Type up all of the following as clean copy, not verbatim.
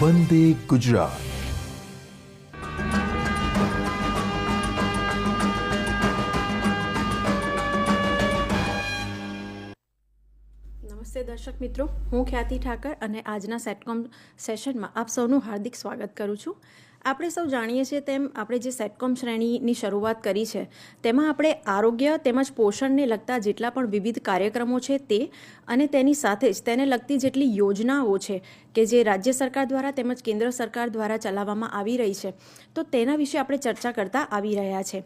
વંદે ગુજરાત. નમસ્તે દર્શક મિત્રો, હું ખ્યાતિ ઠાકર અને આજના સેટકોમ સેશનમાં આપ સૌનું હાર્દિક સ્વાગત કરું છું. આપણે સૌ જાણીએ છીએ તેમ આપણે જે સેટકોમ શ્રેણીની શરૂઆત કરી છે તેમાં આપણે આરોગ્ય તેમજ પોષણને લગતા જેટલા પણ વિવિધ કાર્યક્રમો છે તે અને તેની સાથે જ તેને લગતી જેટલી યોજનાઓ છે કે જે રાજ્ય સરકાર દ્વારા તેમજ કેન્દ્ર સરકાર દ્વારા ચલાવવામાં આવી રહી છે તો તેના વિશે આપણે ચર્ચા કરતા આવી રહ્યા છે.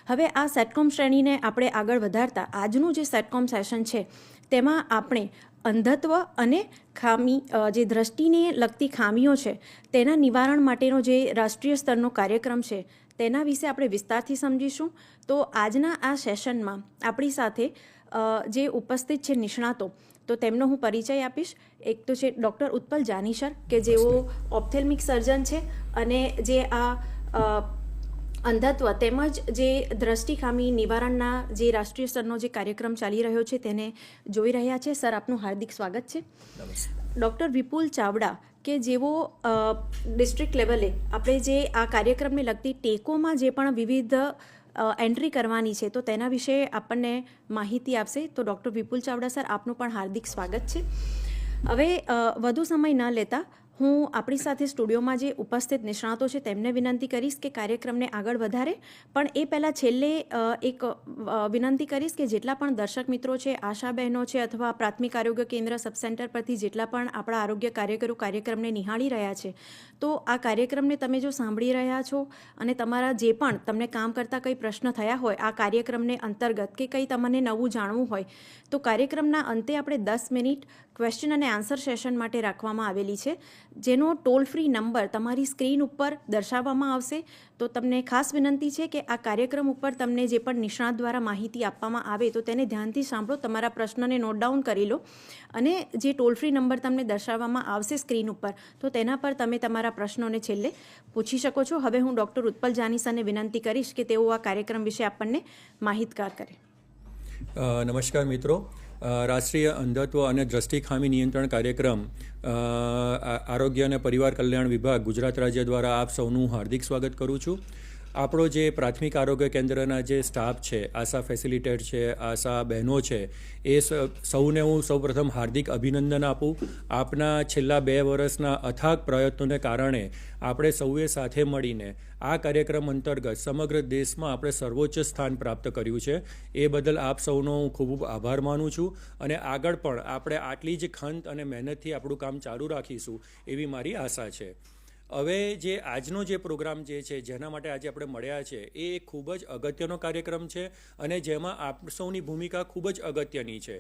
હવે આ સેટકોમ શ્રેણીને આપણે આગળ વધારતા આજનું જે સેટકોમ સેશન છે તેમાં આપણે અંધત્વ અને જે દ્રષ્ટિને લગતી ખામીઓ છે તેના નિવારણ માટેનો જે રાષ્ટ્રીય સ્તરનો કાર્યક્રમ છે તેના વિશે આપણે વિસ્તારથી સમજીશું. તો આજના આ સેશનમાં આપણી સાથે જે ઉપસ્થિત છે નિષ્ણાતો, તો તેમનો હું પરિચય આપીશ. એક તો છે ડૉક્ટર ઉત્પલ જાનીસર કે જેઓ ઓપ્થેલ્મિક સર્જન છે અને જે આ અંધત્વ તેમજ જે દ્રષ્ટિ ખામી નિવારણના જે રાષ્ટ્રીય સ્તરનો જે કાર્યક્રમ ચાલી રહ્યો છે તેને જોઈ રહ્યા છે. સર, આપનું હાર્દિક સ્વાગત છે. ડૉક્ટર વિપુલ ચાવડા કે જેઓ ડિસ્ટ્રિક્ટ લેવલે આપણે જે આ કાર્યક્રમને લગતી ટેકોમાં જે પણ વિવિધ એન્ટ્રી કરવાની છે તો તેના વિશે આપણને માહિતી આપશે. તો ડૉક્ટર વિપુલ ચાવડા સર, આપનું પણ હાર્દિક સ્વાગત છે. હવે વધુ સમય ન લેતા હું આપણી સાથે સ્ટુડિયોમાં જે ઉપસ્થિત નિષ્ણાતો છે તેમને વિનંતી કરીશ કે કાર્યક્રમને આગળ વધારે, પણ એ પહેલાં છેલ્લે એક વિનંતી કરીશ કે જેટલા પણ દર્શક મિત્રો છે, આશા બહેનો છે અથવા પ્રાથમિક આરોગ્ય કેન્દ્ર સબ સેન્ટર પરથી જેટલા પણ આપણા આરોગ્ય કાર્યકરો કાર્યક્રમને નિહાળી રહ્યા છે તો આ કાર્યક્રમને તમે જો સાંભળી રહ્યા છો અને તમારા જે પણ તમને કામ કરતાં કંઈ પ્રશ્ન થયા હોય આ કાર્યક્રમને અંતર્ગત કે કંઈ તમને નવું જાણવું હોય તો કાર્યક્રમના અંતે આપણે 10 મિનિટ ક્વેશ્ચન અને આન્સર સેશન માટે રાખવામાં આવેલી છે, જેનો ટોલ ફ્રી નંબર તમારી સ્ક્રીન ઉપર દર્શાવવામાં આવશે. તો તમને ખાસ વિનંતી છે કે આ કાર્યક્રમ ઉપર તમને જે પણ નિષ્ણાત દ્વારા માહિતી આપવામાં આવે તો તેને ધ્યાનથી સાંભળો, તમારા પ્રશ્નને નોટ ડાઉન કરી લો અને જે ટોલ ફ્રી નંબર તમને દર્શાવવામાં આવશે સ્ક્રીન ઉપર તો તેના પર તમે તમારા પ્રશ્નોને છેલ્લે પૂછી શકો છો. હવે હું ડૉક્ટર ઉત્પલ જાનીસરને વિનંતી કરીશ કે તેઓ આ કાર્યક્રમ વિશે આપણને માહિતગાર કરે. નમસ્કાર મિત્રો, રાષ્ટ્રીય અંધત્વ અને દ્રષ્ટિ ખામી નિયંત્રણ કાર્યક્રમ આરોગ્ય અને પરિવાર કલ્યાણ વિભાગ ગુજરાત રાજ્ય દ્વારા આપ સૌનું હાર્દિક સ્વાગત કરું છું. આપણો જે પ્રાથમિક આરોગ્ય કેન્દ્રના જે સ્ટાફ છે, આશા ફેસિલિટેટર છે, આશા બહેનો છે, એ સૌને હું સૌપ્રથમ હાર્દિક અભિનંદન આપું. આપના છેલ્લા 2 વર્ષના અથાગ પ્રયત્નોને કારણે આપણે સૌએ સાથે મળીને આ કાર્યક્રમ અંતર્ગત સમગ્ર દેશમાં આપણે સર્વોચ્ચ સ્થાન પ્રાપ્ત કર્યું છે. એ બદલ આપ સૌનો હું ખૂબ આભાર માનું છું અને આગળ પણ આપણે આટલી જ ખંત અને મહેનતથી આપણું કામ ચાલુ રાખીશું એવી મારી આશા છે. હવે જે આજનો જે પ્રોગ્રામ જે છે જેના માટે આજે આપણે મળ્યા છે એ ખૂબ જ અગત્યનો કાર્યક્રમ છે અને જેમાં આપ સૌની ભૂમિકા ખૂબ જ અગત્યની છે.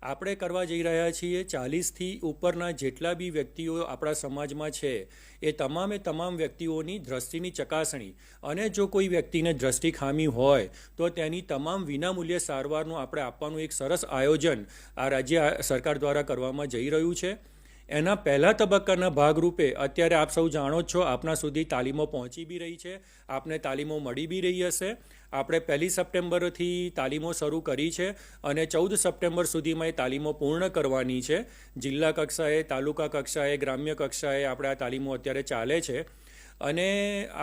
આપણે કરવા જઈ રહ્યા છીએ 40થી ઉપરના જેટલા બી વ્યક્તિઓ આપણા સમાજમાં છે એ તમામ વ્યક્તિઓની દ્રષ્ટિની ચકાસણી અને જો કોઈ વ્યક્તિને દ્રષ્ટિ ખામી હોય તો તેની તમામ વિનામૂલ્ય સારવારનું આપણે આપવાનું એક સરસ આયોજન આ રાજ્ય સરકાર દ્વારા કરવામાં જઈ રહ્યું છે. એના પહેલા તબક્કાના ભાગરૂપે અત્યારે આપ સૌ જાણો જ છો, આપના સુધી તાલીમો પહોંચી બી રહી છે, આપને તાલીમો મળી બી રહી હશે. આપણે 1 સપ્ટેમ્બરથી તાલીમો શરૂ કરી છે અને 14 સપ્ટેમ્બર સુધીમાં એ તાલીમો પૂર્ણ કરવાની છે. જિલ્લા કક્ષાએ, તાલુકા કક્ષાએ, ગ્રામ્ય કક્ષાએ આપણે આ તાલીમો અત્યારે ચાલે છે. અને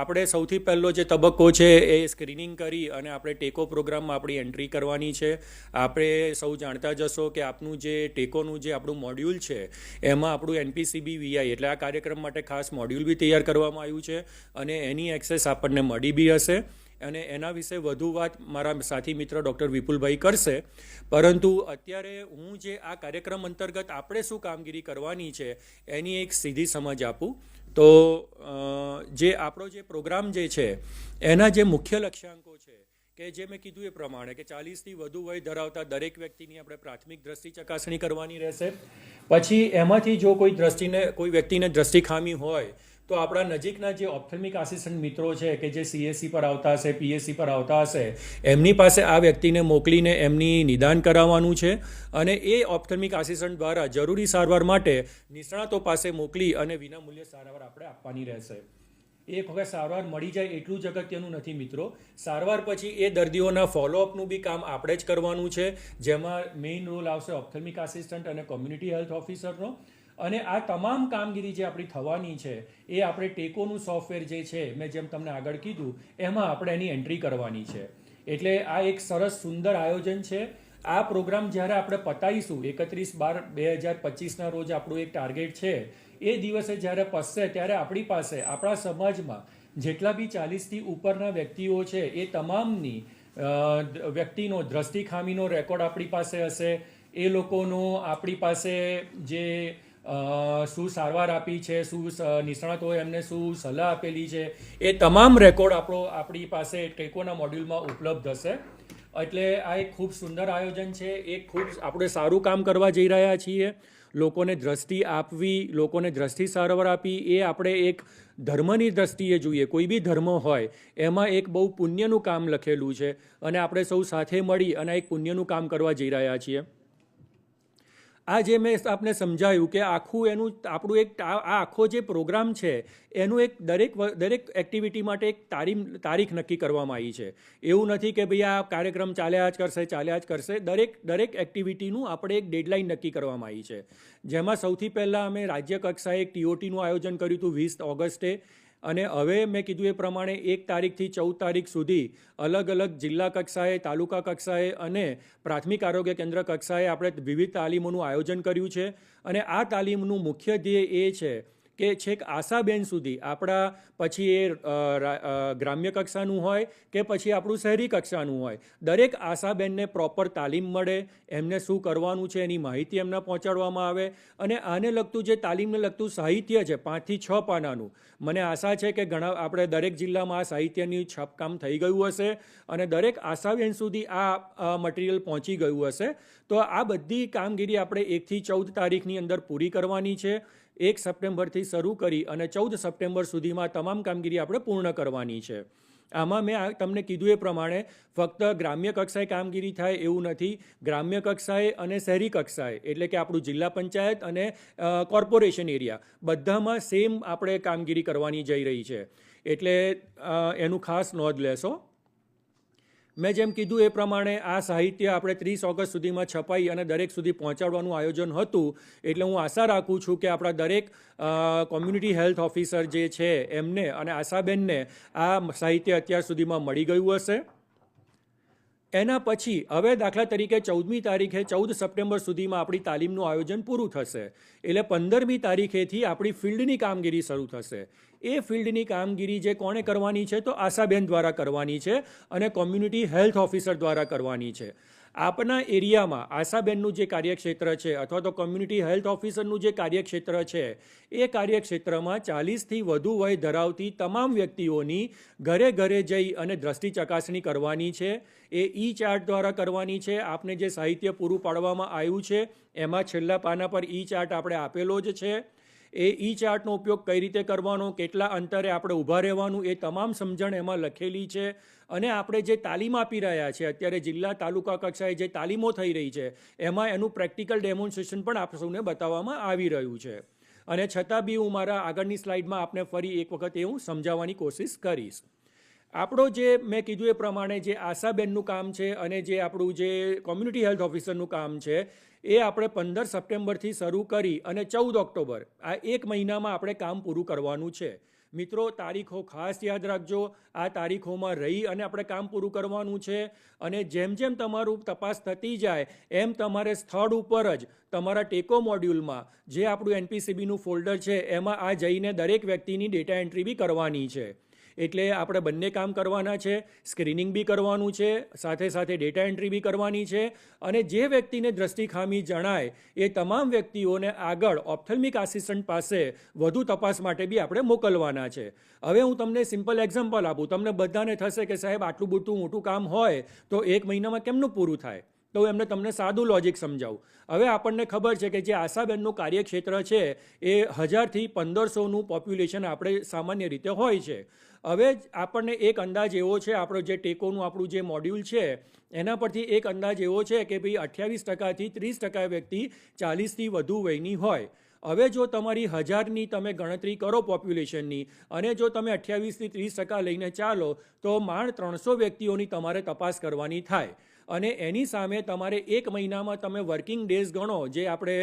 આપણે સૌથી પહેલો જે તબક્કો છે એ સ્ક્રીનિંગ કરી અને આપણે ટેકો પ્રોગ્રામમાં આપણી એન્ટ્રી કરવાની છે. આપણે સૌ જાણતા જશો કે આપનું જે ટેકોનું જે આપણું મોડ્યુલ છે એમાં આપણું NPCB VI એટલે આ કાર્યક્રમ માટે ખાસ મોડ્યુલ બી તૈયાર કરવામાં આવ્યું છે અને એની એક્સેસ આપણને મળી બી હશે અને એના વિશે વધુ વાત મારા સાથી મિત્ર ડૉક્ટર વિપુલભાઈ કરશે. પરંતુ અત્યારે હું જે આ કાર્યક્રમ અંતર્ગત આપણે શું કામગીરી કરવાની છે એની એક સીધી સમજ આપું. તો જે આપણો જે પ્રોગ્રામ જે છે એના જે મુખ્ય લક્ષ્યાંકો છે કે જે મેં કીધું એ પ્રમાણે કે 40થી વધુ વય ધરાવતા દરેક વ્યક્તિની આપણે પ્રાથમિક દ્રષ્ટિ ચકાસણી કરવાની રહેશે. પછી એમાંથી જો કોઈ વ્યક્તિને દ્રષ્ટિ ખામી હોય તો આપણા નજીકના જે ઓપ્થેલ્મિક આસિસ્ટન્ટ મિત્રો છે કે જે CSC પર આવતા હશે, PSC પર આવતા હશે, એમની પાસે આ વ્યક્તિને મોકલીને એમની નિદાન કરાવવાનું છે અને એ ઓપ્થેલ્મિક આસિસ્ટન્ટ દ્વારા જરૂરી સારવાર માટે નિષ્ણાતો પાસે મોકલી અને વિનામૂલ્ય સારવાર આપણે આપવાની રહેશે. એક વખત સારવાર મળી જાય એટલું જ અગત્યનું નથી મિત્રો. સારવાર પછી એ દર્દીઓના ફોલોઅપનું બી કામ આપણે જ કરવાનું છે, જેમાં મેઇન રોલ આવશે ઓપ્થેલ્મિક આસિસ્ટન્ટ અને કોમ્યુનિટી હેલ્થ ઓફિસરનો. અને આ તમામ કામગીરી જે આપણી થવાની છે એ આપણે ટેકોનું સોફ્ટવેર જે છે મેં જેમ તમને આગળ કીધું એમાં આપણે એની એન્ટ્રી કરવાની છે. એટલે આ એક સરસ સુંદર આયોજન છે. આ પ્રોગ્રામ જ્યારે આપણે પતાવીશું 31/12/2025ના રોજ આપણું એક ટાર્ગેટ છે, એ દિવસે જ્યારે પસશે ત્યારે આપણી પાસે આપણા સમાજમાં જેટલા બી 40થી ઉપરના વ્યક્તિઓ છે એ તમામની વ્યક્તિનો દ્રષ્ટિ ખામીનો રેકોર્ડ આપણી પાસે હશે. એ લોકોનો આપણી પાસે જે શું સારવાર આપી છે, શું નિષ્ણાતોએ એમને શું સલાહ આપેલી છે, એ તમામ રેકોર્ડ આપણી પાસે ટેકોના મોડ્યુલમાં ઉપલબ્ધ હશે. એટલે આ એક ખૂબ સુંદર આયોજન છે. એક ખૂબ આપણે સારું કામ કરવા જઈ રહ્યા છીએ. લોકોને દ્રષ્ટિ આપવી, લોકોને દ્રષ્ટિ સારવાર આપી, એ આપણે એક ધર્મની દ્રષ્ટિએ જોઈએ. કોઈ બી ધર્મ હોય એમાં એક બહુ પુણ્યનું કામ લખેલું છે અને આપણે સૌ સાથે મળી અને એક પુણ્યનું કામ કરવા જઈ રહ્યા છીએ. આ જે મેં આપને સમજાયું કે આખું એનું આપણું એક આ આખો જે પ્રોગ્રામ છે એનું એક દરેક એક્ટિવિટી માટે એક તારીખ નક્કી કરવામાં આવી છે. એવું નથી કે ભાઈ આ કાર્યક્રમ ચાલ્યા જ કરશે. દરેક એક્ટિવિટીનું આપણે એક ડેડલાઇન નક્કી કરવામાં આવી છે. જેમાં સૌથી પહેલાં અમે રાજ્ય કક્ષાએ એક TOTનું આયોજન કર્યું હતું 20 ઓગસ્ટે. અને હવે મેં કીધું એ પ્રમાણે 1 તારીખથી 14 તારીખ સુધી અલગ અલગ જિલ્લા કક્ષાએ, તાલુકા કક્ષાએ અને પ્રાથમિક આરોગ્ય કેન્દ્ર કક્ષાએ આપણે વિવિધ તાલીમોનું આયોજન કર્યું છે. અને આ તાલીમનું મુખ્ય ધ્યેય એ છે કે છેક આશાબેન સુધી, આપણા પછી એ ગ્રામ્ય કક્ષાનું હોય કે પછી આપણું શહેરી કક્ષાનું હોય, દરેક આશાબેનને પ્રોપર તાલીમ મળે, એમને શું કરવાનું છે એની માહિતી એમને પહોંચાડવામાં આવે. અને આને લગતું જે તાલીમને લગતું સાહિત્ય છે 5 થી 6 પાનાનું, મને આશા છે કે આપણે દરેક જિલ્લામાં આ સાહિત્યની છાપકામ થઈ ગયું હશે અને દરેક આશાબેન સુધી આ મટીરિયલ પહોંચી ગયું હશે. તો આ બધી કામગીરી આપણે 1 થી 14 તારીખની અંદર પૂરી કરવાની છે. 1 સપ્ટેમ્બરથી શરૂ કરી અને 14 સપ્ટેમ્બર સુધીમાં તમામ કામગીરી આપણે પૂર્ણ કરવાની છે. આમાં મેં તમને કીધું એ પ્રમાણે ફક્ત ગ્રામ્ય કક્ષાએ કામગીરી થાય એવું નથી. ગ્રામ્ય કક્ષાએ અને શહેરી કક્ષાએ, એટલે કે આપણું જિલ્લા પંચાયત અને કોર્પોરેશન એરિયા, બધામાં સેમ આપણે કામગીરી કરવાની જઈ રહી છે. એટલે એનું ખાસ નોંધ લેશો. મેં જેમ કીધું એ પ્રમાણે આ સાહિત્ય આપણે 30 ઓગસ્ટ સુધીમાં છપાઈ અને દરેક સુધી પહોંચાડવાનું આયોજન હતું. એટલે હું આશા રાખું છું કે આપણા દરેક કોમ્યુનિટી હેલ્થ ઓફિસર જે છે એમને અને આશાબેનને આ સાહિત્ય અત્યાર સુધીમાં મળી ગયું હશે. એના પછી હવે દાખલા તરીકે 14મી તારીખે 14 સપ્ટેમ્બર સુધીમાં આપણી તાલીમનું આયોજન પૂરું થશે. એટલે 15મી તારીખેથી આપણી ફિલ્ડની કામગીરી શરૂ થશે. એ ફિલ્ડની કામગીરી જે કોણે કરવાની છે તો આશાબેન દ્વારા કરવાની છે અને કોમ્યુનિટી હેલ્થ ઓફિસર દ્વારા કરવાની છે. આપના એરિયામાં આશાબેનનું જે કાર્યક્ષેત્ર છે અથવા તો કોમ્યુનિટી હેલ્થ ઓફિસરનું જે કાર્યક્ષેત્ર છે એ કાર્યક્ષેત્રમાં 40થી વધુ વય ધરાવતી તમામ વ્યક્તિઓની ઘરે ઘરે જઈ અને દ્રષ્ટિ ચકાસણી કરવાની છે. એ ચાર્ટ દ્વારા કરવાની છે. આપને જે સાહિત્ય પૂરું પાડવામાં આવ્યું છે એમાં છેલ્લા પાના પર ચાર્ટ આપણે આપેલો જ છે. એ ચાર્ટનો ઉપયોગ કઈ રીતે કરવાનો, કેટલા અંતરે આપણે ઊભા રહેવાનું, એ તમામ સમજણ એમાં લખેલી છે. અને આપણે જે તાલીમ આપી રહ્યા છે અત્યારે જિલ્લા તાલુકા કક્ષાએ જે તાલીમો થઈ રહી છે એમાં એનું પ્રેક્ટિકલ ડેમોન્સ્ટ્રેશન પણ આપ સૌને બતાવવામાં આવી રહ્યું છે. અને છતાં બી હું મારા આગળની સ્લાઇડમાં આપને ફરી એક વખત એ હું સમજાવવાની કોશિશ કરીશ. આપણો જે મેં કીધું એ પ્રમાણે જે આશાબેનનું કામ છે અને જે આપણું જે કોમ્યુનિટી હેલ્થ ઓફિસરનું કામ છે એ આપણે 15 સપ્ટેમ્બરથી શરૂ કરી અને 14 ઓક્ટોબર આ 1 મહિનામાં આપણે કામ પૂરું કરવાનું છે. મિત્રો, તારીખો ખાસ યાદ રાખજો. આ તારીખોમાં રહી અને આપણે કામ પૂરું કરવાનું છે. અને જેમ જેમ તમારું તપાસ થતી જાય એમ તમારે સ્થળ ઉપર જ તમારા ટેકો મોડ્યુલમાં જે આપણું NPCBનું ફોલ્ડર છે એમાં આ જઈને દરેક વ્યક્તિની ડેટા એન્ટ્રી બી કરવાની છે. એટલે આપણે બંને કામ કરવાના છે. સ્ક્રીનિંગ બી કરવાનું છે, સાથે સાથે ડેટા એન્ટ્રી બી કરવાની છે. અને જે વ્યક્તિને દ્રષ્ટિ ખામી જણાય એ તમામ વ્યક્તિઓને આગળ ઓપ્થેલ્મિક આસિસ્ટન્ટ પાસે વધુ તપાસ માટે બી આપણે મોકલવાના છે. હવે હું તમને સિમ્પલ એક્ઝામ્પલ આપું. તમને બધાને થશે કે સાહેબ આટલું બધું મોટું કામ હોય તો 1 મહિનામાં કેમનું પૂરું થાય? તો એમને તમને સાદું લોજિક સમજાવું. હવે આપણને ખબર છે કે જે આશાબેનનું કાર્યક્ષેત્ર છે એ 1000થી 1500નું પોપ્યુલેશન આપણે સામાન્ય રીતે હોય છે. હવે આપણને એક અંદાજ એવો છે, આપણો જે ટેકોનું આપણું જે મોડ્યુલ છે એના પરથી એક અંદાજ એવો છે કે ભાઈ 28%થી 30% વ્યક્તિ 40થી વધુ વયની હોય. હવે જો તમારી 1000ની તમે ગણતરી કરો પોપ્યુલેશનની અને જો તમે 28થી 30% લઈને ચાલો તો માંડ 300 વ્યક્તિઓની તમારે તપાસ કરવાની થાય. અને એની સામે તમારે 1 મહિનામાં તમે વર્કિંગ ડેઝ ગણો, જે આપણે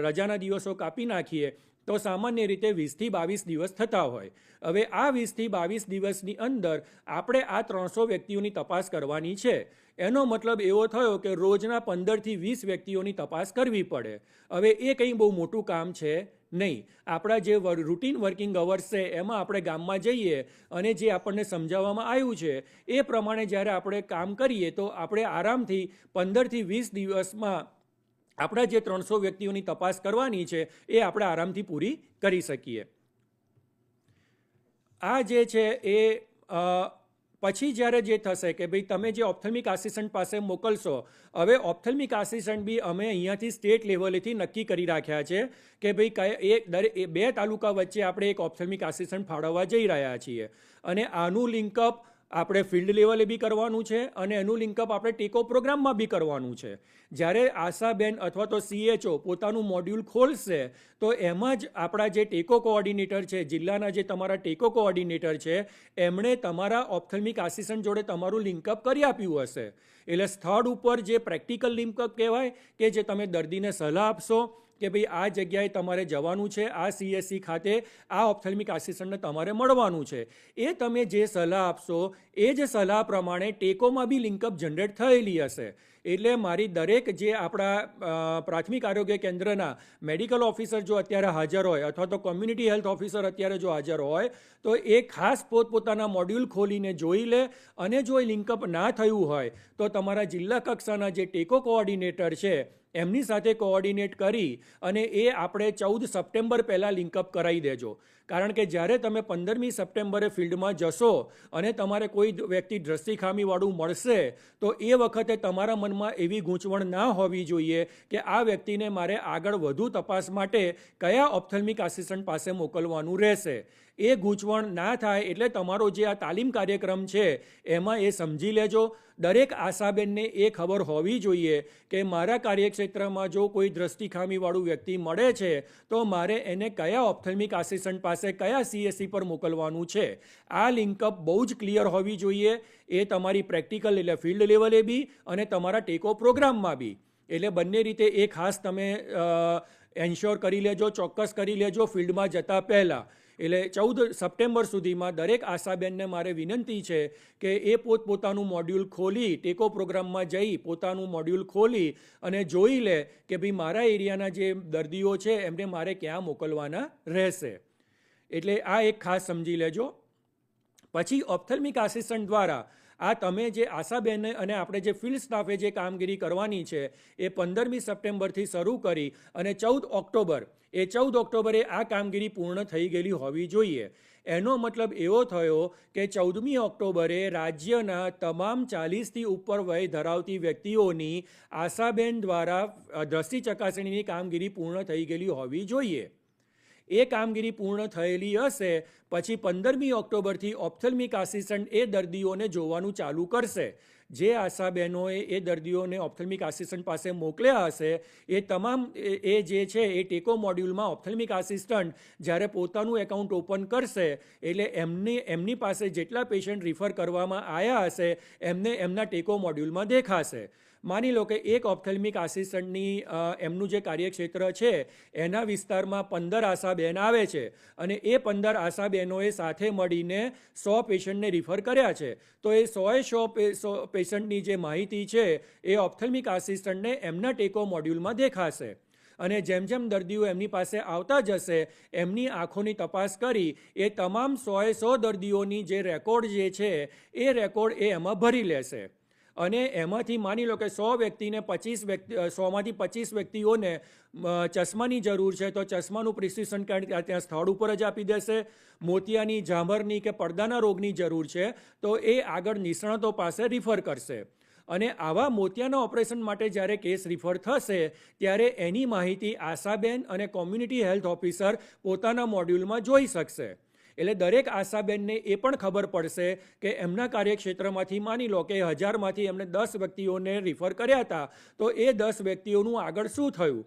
રજાના દિવસો કાપી નાખીએ તો સામાન્ય રીતે 20થી 22 દિવસ થતા હોય. હવે આ 20થી 22 દિવસની અંદર આપણે આ 300 વ્યક્તિઓની તપાસ કરવાની છે. એનો મતલબ એવો થયો કે રોજના 15થી 20 વ્યક્તિઓની તપાસ કરવી પડે. હવે એ કંઈ બહુ મોટું કામ છે નહીં. આપણા જે રૂટીન વર્કિંગ અવર્સ છે એમાં આપણે ગામમાં જઈએ અને જે આપણને સમજાવવામાં આવ્યું છે એ પ્રમાણે જ્યારે આપણે કામ કરીએ તો આપણે આરામથી 15થી 20 દિવસમાં આપણા જે 300 વ્યક્તિઓની તપાસ કરવાની છે એ આપણે આરામથી પૂરી કરી શકીએ. આ જે છે એ પછી જ્યારે જે થશે કે ભાઈ તમે જે ઓપ્થેલ્મિક આસિસ્ટન્ટ પાસે મોકલશો, હવે ઓપ્થેલ્મિક આસિસ્ટન્ટ બી અમે અહીંયાથી સ્ટેટ લેવલેથી નક્કી કરી રાખ્યા છે કે ભાઈ 2 તાલુકા વચ્ચે આપણે એક ઓપ્થેલ્મિક આસિસ્ટન્ટ ફાળવવા જઈ રહ્યા છીએ. અને આનું લિંકઅપ આપણે ફિલ્ડ લેવલે બી કરવાનું છે અને એનું લિંકઅપ આપણે ટેકો પ્રોગ્રામમાં બી કરવાનું છે. જ્યારે આશાબેન અથવા તો CHO પોતાનું મોડ્યુલ ખોલશે તો એમાં જ આપણા જે ટેકો કોઓર્ડિનેટર છે, જિલ્લાના જે તમારા ટેકો કોઓર્ડિનેટર છે, એમણે તમારા ઓપ્થેલ્મિક આસિસ્ટન્ટ જોડે તમારું લિંકઅપ કરી આપ્યું હશે. એટલે સ્થળ ઉપર જે પ્રેક્ટિકલ લિંકઅપ કહેવાય કે જે તમે દર્દીને સલાહ આપશો કે ભાઈ આ જગ્યાએ તમારે જવાનું છે, આ CSC ખાતે આ ઓપ્થેલ્મિક આસિસ્ટન્ટને તમારે મળવાનું છે, એ તમે જે સલાહ આપશો એ જ સલાહ પ્રમાણે ટેકોમાં બી લિંકઅપ જનરેટ થયેલી હશે. એટલે મારી દરેક જે આપણા પ્રાથમિક આરોગ્ય કેન્દ્રના મેડિકલ ઓફિસર જો અત્યારે હાજર હોય અથવા તો કોમ્યુનિટી હેલ્થ ઓફિસર અત્યારે જો હાજર હોય તો એ ખાસ પોતપોતાના મોડ્યુલ ખોલીને જોઈ લે અને જો એ લિંકઅપ ના થયું હોય તો તમારા જિલ્લા કક્ષાના જે ટેકો કોઓર્ડિનેટર છે એમની સાથે કોઓર્ડિનેટ કરી અને એ આપણે 14 સપ્ટેમ્બર પહેલાં લિંકઅપ કરાવી દેજો. કારણ કે જ્યારે તમે 15મી સપ્ટેમ્બરે ફિલ્ડમાં જશો અને તમારે કોઈ વ્યક્તિ દ્રષ્ટિ ખામીવાળું મળશે તો એ વખતે તમારા મનમાં એવી ગૂંચવણ ના હોવી જોઈએ કે આ વ્યક્તિને મારે આગળ વધુ તપાસ માટે કયા ઓપ્થેલ્મિક આસિસ્ટન્ટ પાસે મોકલવાનું રહેશે. એ ગૂંચવણ ના થાય એટલે તમારો જે આ તાલીમ કાર્યક્રમ છે એમાં એ સમજી લેજો. દરેક આશાબેનને એ ખબર હોવી જોઈએ કે મારા કાર્યક્ષેત્રમાં જો કોઈ દ્રષ્ટિ ખામીવાળું વ્યક્તિ મળે છે તો મારે એને કયા ઓપ્થેલ્મિક આસિસ્ટન્ટ પાસે કયા CSC પર મોકલવાનું છે. આ લિંકઅપ બહુ જ ક્લિયર હોવી જોઈએ. એ તમારી પ્રેક્ટિકલ એટલે ફિલ્ડ લેવલે બી અને તમારા ટેકો પ્રોગ્રામમાં બી. એટલે બંને રીતે એ ખાસ તમે એન્શ્યોર કરી લેજો, ચોક્કસ કરી લેજો ફિલ્ડમાં જતા પહેલાં. એટલે 14 સપ્ટેમ્બર સુધીમાં દરેક આશાબેનને મારે વિનંતી છે કે એ પોતપોતાનું મોડ્યુલ ખોલી ટેકો પ્રોગ્રામમાં જઈ પોતાનું મોડ્યુલ ખોલી અને જોઈ લે કે ભાઈ મારા એરિયાના જે દર્દીઓ છે એમને મારે ક્યાં મોકલવાના રહેશે. એટલે આ એક ખાસ સમજી લેજો. પછી ઓપ્થેલ્મિક આસિસ્ટન્ટ દ્વારા આ તમે જે આશાબેન અને આપણે જે ફિલ્ડ સ્ટાફે જે કામગીરી કરવાની છે એ 15મી સપ્ટેમ્બરથી શરૂ કરી અને 14 ઓક્ટોબરે આ કામગીરી પૂર્ણ થઈ ગયેલી હોવી જોઈએ. એનો મતલબ એવો થયો કે 14મી ઓક્ટોબરે રાજ્યના તમામ 40થી ઉપર વય ધરાવતી વ્યક્તિઓની આશાબેન દ્વારા દ્રષ્ટિ ચકાસણીની કામગીરી પૂર્ણ થઈ ગયેલી હોવી જોઈએ. એ કામગીરી પૂર્ણ થયેલી હશે પછી 15મી ઓક્ટોબરથી ઓપ્થેલ્મિક આસિસ્ટન્ટ એ દર્દીઓને જોવાનું ચાલુ કરશે. જે આશાબહેનોએ એ દર્દીઓને ઓપ્થેલ્મિક આસિસ્ટન્ટ પાસે મોકલ્યા હશે એ તમામ એ જે છે એ ટેકો મોડ્યુલમાં ઓપ્થેલ્મિક આસિસ્ટન્ટ જ્યારે પોતાનું એકાઉન્ટ ઓપન કરશે એટલે એમની પાસે જેટલા પેશન્ટ રિફર કરવામાં આવ્યા હશે એમને એમના ટેકો મોડ્યુલમાં દેખાશે. માની લો કે એક ઓપ્થેલ્મિક આસિસ્ટન્ટની એમનું જે કાર્યક્ષેત્ર છે એના વિસ્તારમાં 15 આશાબહેન આવે છે અને એ 15 આશાબહેનોએ સાથે મળીને 100 પેશન્ટને રિફર કર્યા છે. તો એ 100 પેશન્ટની જે માહિતી છે એ ઓપ્થેલ્મિક આસિસ્ટન્ટને એમના ટેકો મોડ્યુલમાં દેખાશે. અને જેમ જેમ દર્દીઓ એમની પાસે આવતા જશે એમની આંખોની તપાસ કરી એ તમામ 100 દર્દીઓની જે રેકોર્ડ જે છે એ રેકોર્ડ એ એમાં ભરી લેશે. અને એમાંથી માની લો કે 100 વ્યક્તિને 100માંથી 25 વ્યક્તિઓને ચશ્માની જરૂર છે તો ચશ્માનું પ્રિસ્ક્રિપ્શન કાર્ડ ત્યાં સ્થળ ઉપર જ આપી દેશે. મોતિયાની, ઝામરની કે પડદાના રોગની જરૂર છે તો એ આગળ નિષ્ણાતો પાસે રિફર કરશે. અને આવા મોતિયાના ઓપરેશન માટે જ્યારે કેસ રિફર થશે ત્યારે એની માહિતી આશાબેન અને કોમ્યુનિટી હેલ્થ ઓફિસર પોતાના મોડ્યુલમાં જોઈ શકશે. એટલે દરેક આશાબેનને એ પણ ખબર પડશે કે એમના કાર્યક્ષેત્રમાંથી માની લો કે 1000માંથી એમને 10 વ્યક્તિઓને રિફર કર્યા હતા તો એ 10 વ્યક્તિઓનું આગળ શું થયું.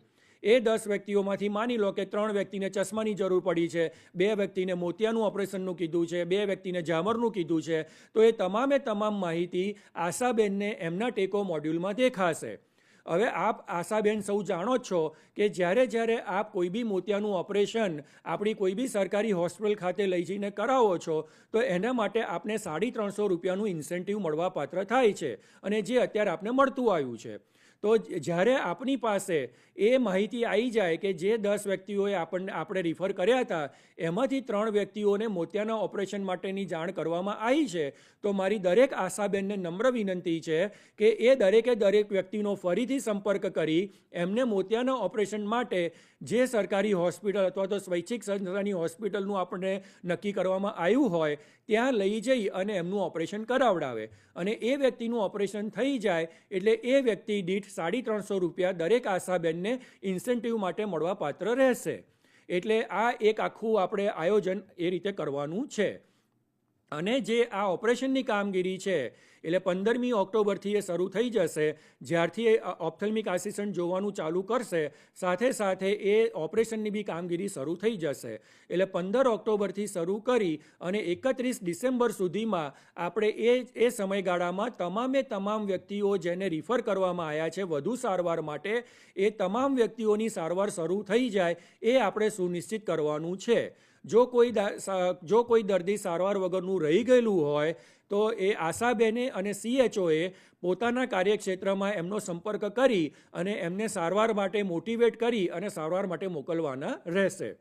એ 10 વ્યક્તિઓમાંથી માની લો કે 3 વ્યક્તિને ચશ્માની જરૂર પડી છે, 2 વ્યક્તિને મોતિયાનું ઓપરેશનનું કીધું છે, 2 વ્યક્તિને ઝામરનું કીધું છે, તો એ તમામે તમામ માહિતી આશાબેનને એમના ટેકો મોડ્યુલમાં દેખાશે. હવે આપ આશાબેન સૌ જાણો જ છો કે જ્યારે આપ કોઈ બી મોતિયાનું ઓપરેશન આપણી કોઈ બી સરકારી હોસ્પિટલ ખાતે લઈ જઈને કરાવો છો તો એના માટે આપને 350 રૂપિયાનું ઇન્સેન્ટિવ મળવાપાત્ર થાય છે, અને જે અત્યારે આપને મળતું આવ્યું છે. તો જ્યારે આપની પાસે એ માહિતી આવી જાય કે જે 10 વ્યક્તિઓએ આપણે રિફર કર્યા હતા એમાંથી 3 વ્યક્તિઓને મોતિયાના ઓપરેશન માટેની જાણ કરવામાં આવી છે, તો મારી દરેક આશાબેનને નમ્ર વિનંતી છે કે એ દરેક વ્યક્તિનો ફરીથી સંપર્ક કરી એમને મોતિયાના ઓપરેશન માટે જે સરકારી હોસ્પિટલ અથવા તો સ્વૈચ્છિક સંસ્થાની હોસ્પિટલનું આપણે નક્કી કરવામાં આવ્યું હોય ત્યાં લઈ જઈ અને એમનું ઓપરેશન કરાવડાવે, અને એ વ્યક્તિનું ઓપરેશન થઈ જાય એટલે એ વ્યક્તિ દીઠ 350 રૂપિયા દરેક આશાબેનને ઇન્સેન્ટિવ માટે મળવાપાત્ર રહેશે. એટલે આ એક આખું આપણે આયોજન એ રીતે કરવાનું છે. અને જે આ ઓપરેશનની કામગીરી છે એટલે 15મી ઓક્ટોબરથી એ શરૂ થઈ જશે, જ્યારથી એ ઓપ્થેલ્મિક આસિસ્ટન્ટ જોવાનું ચાલુ કરશે સાથે સાથે એ ઓપરેશનની બી કામગીરી શરૂ થઈ જશે. એટલે 15 ઓક્ટોબરથી શરૂ કરી અને 31 ડિસેમ્બર સુધીમાં આપણે એ સમયગાળામાં તમામ વ્યક્તિઓ જેને રિફર કરવામાં આવ્યા છે વધુ સારવાર માટે, એ તમામ વ્યક્તિઓની સારવાર શરૂ થઈ જાય એ આપણે સુનિશ્ચિત કરવાનું છે. જો કોઈ દર્દી સારવાર વગરનું રહી ગયેલું હોય તો એ આશાબેને અને CHOએ પોતાના કાર્યક્ષેત્રમાં એમનો સંપર્ક કરી અને એમને સારવાર માટે મોટિવેટ કરી અને સારવાર માટે મોકલવાના રહેશે.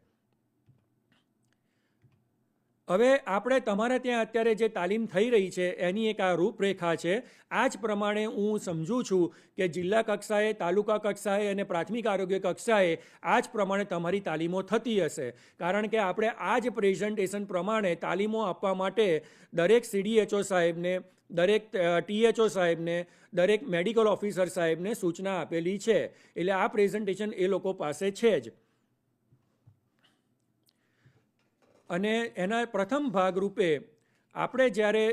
હવે આપણે તમારા ત્યાં અત્યારે જે તાલીમ થઈ રહી છે એની એક આ રૂપરેખા છે. આ જ પ્રમાણે હું સમજું છું કે જિલ્લા કક્ષાએ, તાલુકા કક્ષાએ અને પ્રાથમિક આરોગ્ય કક્ષાએ આ જ પ્રમાણે તમારી તાલીમો થતી હશે, કારણ કે આપણે આ જ પ્રેઝન્ટેશન પ્રમાણે તાલીમો આપવા માટે દરેક CDHO સાહેબને, દરેક THO સાહેબને, દરેક મેડિકલ ઓફિસર સાહેબને સૂચના આપેલી છે. એટલે આ પ્રેઝન્ટેશન એ લોકો પાસે છે જ. અને એના પ્રથમ ભાગરૂપે આપણે જ્યારે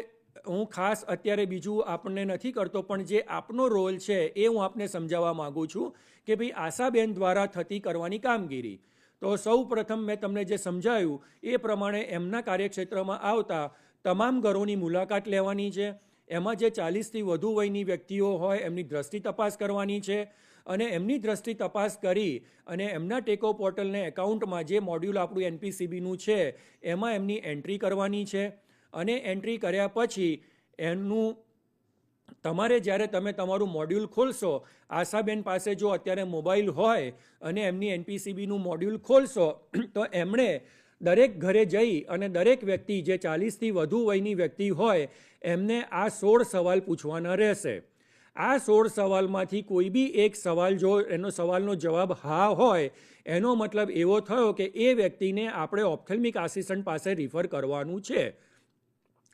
હું ખાસ અત્યારે બીજું આપણને નથી કરતો, પણ જે આપનો રોલ છે એ હું આપને સમજાવવા માગું છું કે ભાઈ આશાબેન દ્વારા થતી કરવાની કામગીરી. તો સૌ પ્રથમ મેં તમને જે સમજાવ્યું એ પ્રમાણે એમના કાર્યક્ષેત્રમાં આવતા તમામ ઘરોની મુલાકાત લેવાની છે. એમાં જે 40થી વધુ વયની વ્યક્તિઓ હોય એમની દ્રષ્ટિ તપાસ કરવાની છે, અને એમની દ્રષ્ટિ તપાસ કરી અને એમના ટેકો પોર્ટલને એકાઉન્ટમાં જે મોડ્યુલ આપણું NPCBનું છે એમાં એમની એન્ટ્રી કરવાની છે. અને એન્ટ્રી કર્યા પછી એમનું તમારે જ્યારે તમે તમારું મોડ્યુલ ખોલશો, આશાબેન પાસે જો અત્યારે મોબાઈલ હોય અને એમની NPCBનું મોડ્યુલ ખોલશો તો એમણે દરેક ઘરે જઈ અને દરેક વ્યક્તિ જે 40થી વધુ વયની વ્યક્તિ હોય એમને આ 16 સવાલ પૂછવાના રહેશે. આ 16 સવાલમાંથી કોઈ બી એક સવાલ જો એનો સવાલનો જવાબ હા હોય એનો મતલબ એવો થયો કે એ વ્યક્તિને આપણે ઓપ્થેલ્મિક આસિસ્ટન્ટ પાસે રિફર કરવાનું છે.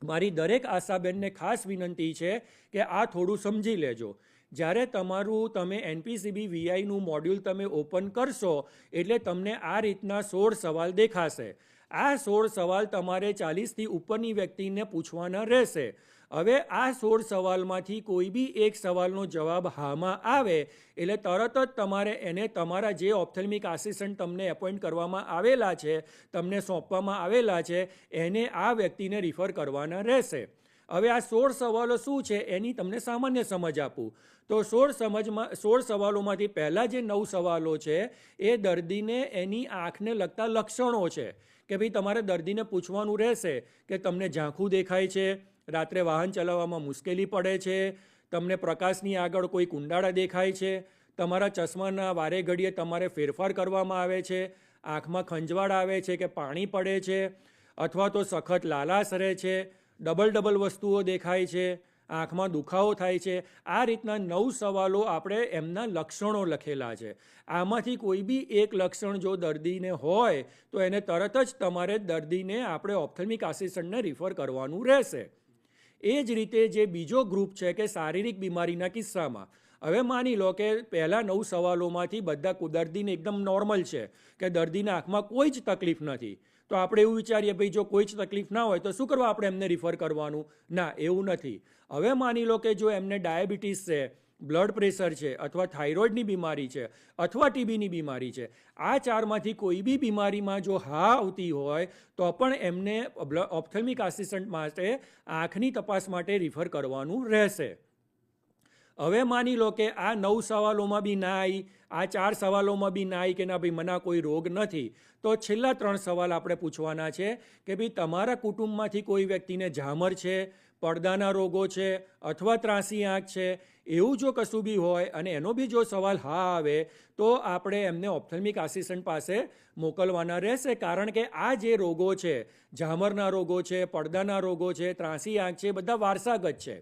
મારી દરેક આશાબેનને ખાસ વિનંતી છે કે આ થોડું સમજી લેજો. જ્યારે તમે NPCB VIનું મોડ્યુલ તમે ઓપન કરશો એટલે તમને આ રીતના 16 સવાલ દેખાશે. આ 16 સવાલ તમારે 40થી ઉપરની વ્યક્તિને પૂછવાના રહેશે. હવે આ 16 સવાલમાંથી કોઈ બી એક સવાલનો જવાબ હામાં આવે એટલે તરત જ તમારે એને તમારા જે ઓપ્થેલ્મિક આસિસ્ટન્ટ તમને એપોઇન્ટ કરવામાં આવેલા છે, તમને સોંપવામાં આવેલા છે, એને આ વ્યક્તિને રિફર કરવાના રહેશે. હવે આ 16 સવાલો શું છે એની તમને સામાન્ય સમજ આપું તો 16 સવાલોમાંથી પહેલાં જે 9 સવાલો છે એ દર્દીને એની આંખને લગતા લક્ષણો છે કે ભાઈ તમારે દર્દીને પૂછવાનું રહેશે કે તમને ઝાંખું દેખાય છે, રાત્રે વાહન ચલાવવામાં મુશ્કેલી પડે છે, તમને પ્રકાશની આગળ કોઈ કુંડાળા દેખાય છે, તમારા ચશ્માના વારે ઘડીએ તમારે ફેરફાર કરવામાં આવે છે, આંખમાં ખંજવાળ આવે છે કે પાણી પડે છે, અથવા તો સખત લાલાશ રહે છે, ડબલ વસ્તુઓ દેખાય છે, આંખમાં દુખાવો થાય છે. આ રીતના 9 સવાલો આપણે એમના લક્ષણો લખેલા છે. આમાંથી કોઈ બી એક લક્ષણ જો દર્દીને હોય તો એને તરત જ તમારે દર્દીને આપણે ઓપ્થેલ્મિક આસિસ્ટન્ટને રિફર કરવાનું રહેશે. એ જ રીતે જે બીજો ગ્રુપ છે કે શારીરિક બીમારીના કિસ્સામાં, હવે માની લો કે પહેલા 9 સવાલોમાંથી બધા દર્દીને એકદમ નોર્મલ છે કે દર્દીના આંખમાં કોઈ જ તકલીફ નથી, તો આપણે એવું વિચારીએ ભાઈ જો કોઈ જ તકલીફ ના હોય તો શું કરવા આપણે એમને રિફર કરવાનું? ના, એવું નથી. હવે માની લો કે જો એમને ડાયાબિટીસ છે બ્લડ પ્રેશર છે અથવા થાઇરોઇડની બીમારી છે અથવા ટીબીની બીમારી છે, આ ચારમાંથી કોઈ બી બીમારીમાં જો હા આવતી હોય તો પણ એમને ઓપ્થેલ્મિક આસિસ્ટન્ટ માટે આંખની તપાસ માટે રિફર કરવાનું રહેશે. હવે માની લો કે આ 9 સવાલોમાં બી ના આવી, આ 4 સવાલોમાં બી ના આવી કે ના ભાઈ મને કોઈ રોગ નથી, તો છેલ્લા 3 સવાલ આપણે પૂછવાના છે કે ભાઈ તમારા કુટુંબમાંથી કોઈ વ્યક્તિને ઝામર છે, પડદાના રોગો છે અથવા ત્રાંસી આંખ છે, એવું જો કશું બી હોય અને એનો બી જો સવાલ હા આવે તો આપણે એમને ઓપ્થેલ્મિક આસિસ્ટન્ટ પાસે મોકલવાના રહેશે. કારણ કે આ જે રોગો છે, ઝામરના રોગો છે, પડદાના રોગો છે, ત્રાંસી આંખ છે, બધા વારસાગત છે.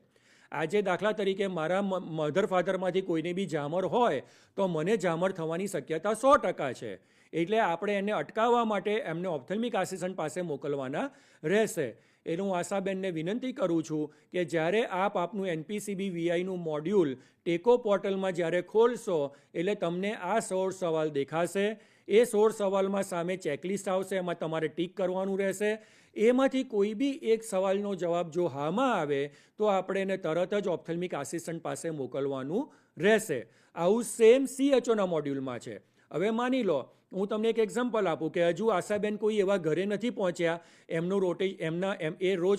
આજે દાખલા તરીકે મારા મધર ફાધરમાંથી કોઈને બી ઝામર હોય તો મને ઝામર થવાની શક્યતા 100% છે. એટલે આપણે એને અટકાવવા માટે એમને ઓપ્થેલ્મિક આસિસ્ટન્ટ પાસે મોકલવાના રહેશે. એટલે હું આશાબેનને વિનંતી કરું છું કે જ્યારે આપ આપનું NPCB VIનું મોડ્યુલ ટેકો પોર્ટલમાં જ્યારે ખોલશો એટલે તમને આ 16 સવાલ દેખાશે. એ 16 સવાલમાં સામે ચેકલિસ્ટ આવશે, એમાં તમારે ટીક કરવાનું રહેશે. એમાંથી કોઈ બી એક સવાલનો જવાબ જો હામાં આવે તો આપણે એને તરત જ ઓપ્થેલ્મિક આસિસ્ટન્ટ પાસે મોકલવાનું રહેશે. આવું સેમ CHOના મોડ્યુલમાં છે. હવે માની લો હું તમને એક એક્ઝામ્પલ આપું કે હજુ આશાબેન કોઈ એવા ઘરે નથી પહોંચ્યા, એ રોજ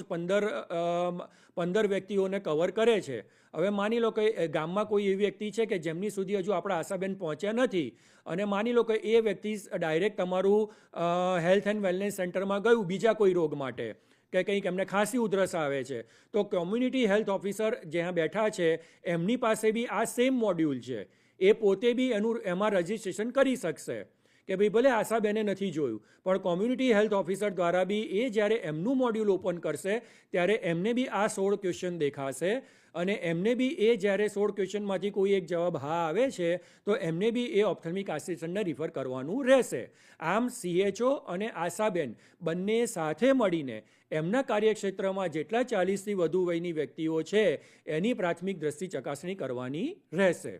15 વ્યક્તિઓને કવર કરે છે. હવે માની લો કે ગામમાં કોઈ એવી વ્યક્તિ છે કે જેમની સુધી હજુ આપણા આશાબેન પહોંચ્યા નથી અને માની લો કે એ વ્યક્તિ ડાયરેક્ટ તમારું હેલ્થ એન્ડ વેલનેસ સેન્ટરમાં ગયું બીજા કોઈ રોગ માટે કે કંઈક એમને ખાંસી ઉધરસ આવે છે, તો કોમ્યુનિટી હેલ્થ ઓફિસર જ્યાં બેઠા છે એમની પાસે બી આ સેમ મોડ્યુલ છે. એ પોતે બી એમાં રજિસ્ટ્રેશન કરી શકશે કે ભાઈ ભલે આશાબેને નથી જોયું પણ કોમ્યુનિટી હેલ્થ ઓફિસર દ્વારા બી એ જ્યારે એમનું મોડ્યુલ ઓપન કરશે ત્યારે એમને બી આ 16 ક્વેશ્ચન દેખાશે અને એમને બી એ જ્યારે 16 ક્વેશ્ચનમાંથી કોઈ એક જવાબ હા આવે છે તો એમને બી એ ઓપ્થેલ્મિક આસિસ્ટન્ટને રિફર કરવાનું રહેશે. આમ CHO અને આશાબેન બંને સાથે મળીને એમના કાર્યક્ષેત્રમાં જેટલા 40થી વધુ વયની વ્યક્તિઓ છે એની પ્રાથમિક દ્રષ્ટિ ચકાસણી કરવાની રહેશે.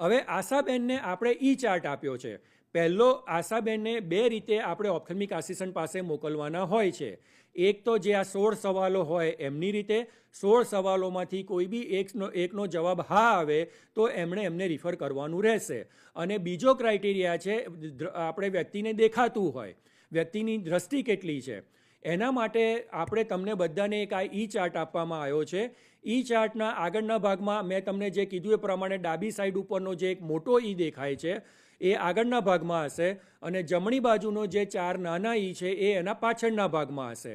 હવે આશાબેનને આપણે ચાર્ટ આપ્યો છે. પહેલો, આશાબેનને 2 રીતે આપણે ઓપ્થેલ્મિક આસિસ્ટન્ટ પાસે મોકલવાના હોય છે. એક તો જે આ 16 સવાલો હોય એમની રીતે, 16 સવાલોમાંથી કોઈ બી એકનો જવાબ હા આવે તો એમને રિફર કરવાનું રહેશે. અને બીજો ક્રાઇટેરિયા છે આપણે વ્યક્તિને દેખાતું હોય, વ્યક્તિની દ્રષ્ટિ કેટલી છે, એના માટે આપણે તમને બધાને એક આ ચાર્ટ આપવામાં આવ્યો છે. ચાર્ટના આગળના ભાગમાં મેં તમને જે કીધું એ પ્રમાણે ડાબી સાઈડ ઉપરનો જે એક મોટો દેખાય છે એ આગળના ભાગમાં હશે અને જમણી બાજુનો જે 4 નાના છે એ એના પાછળના ભાગમાં હશે.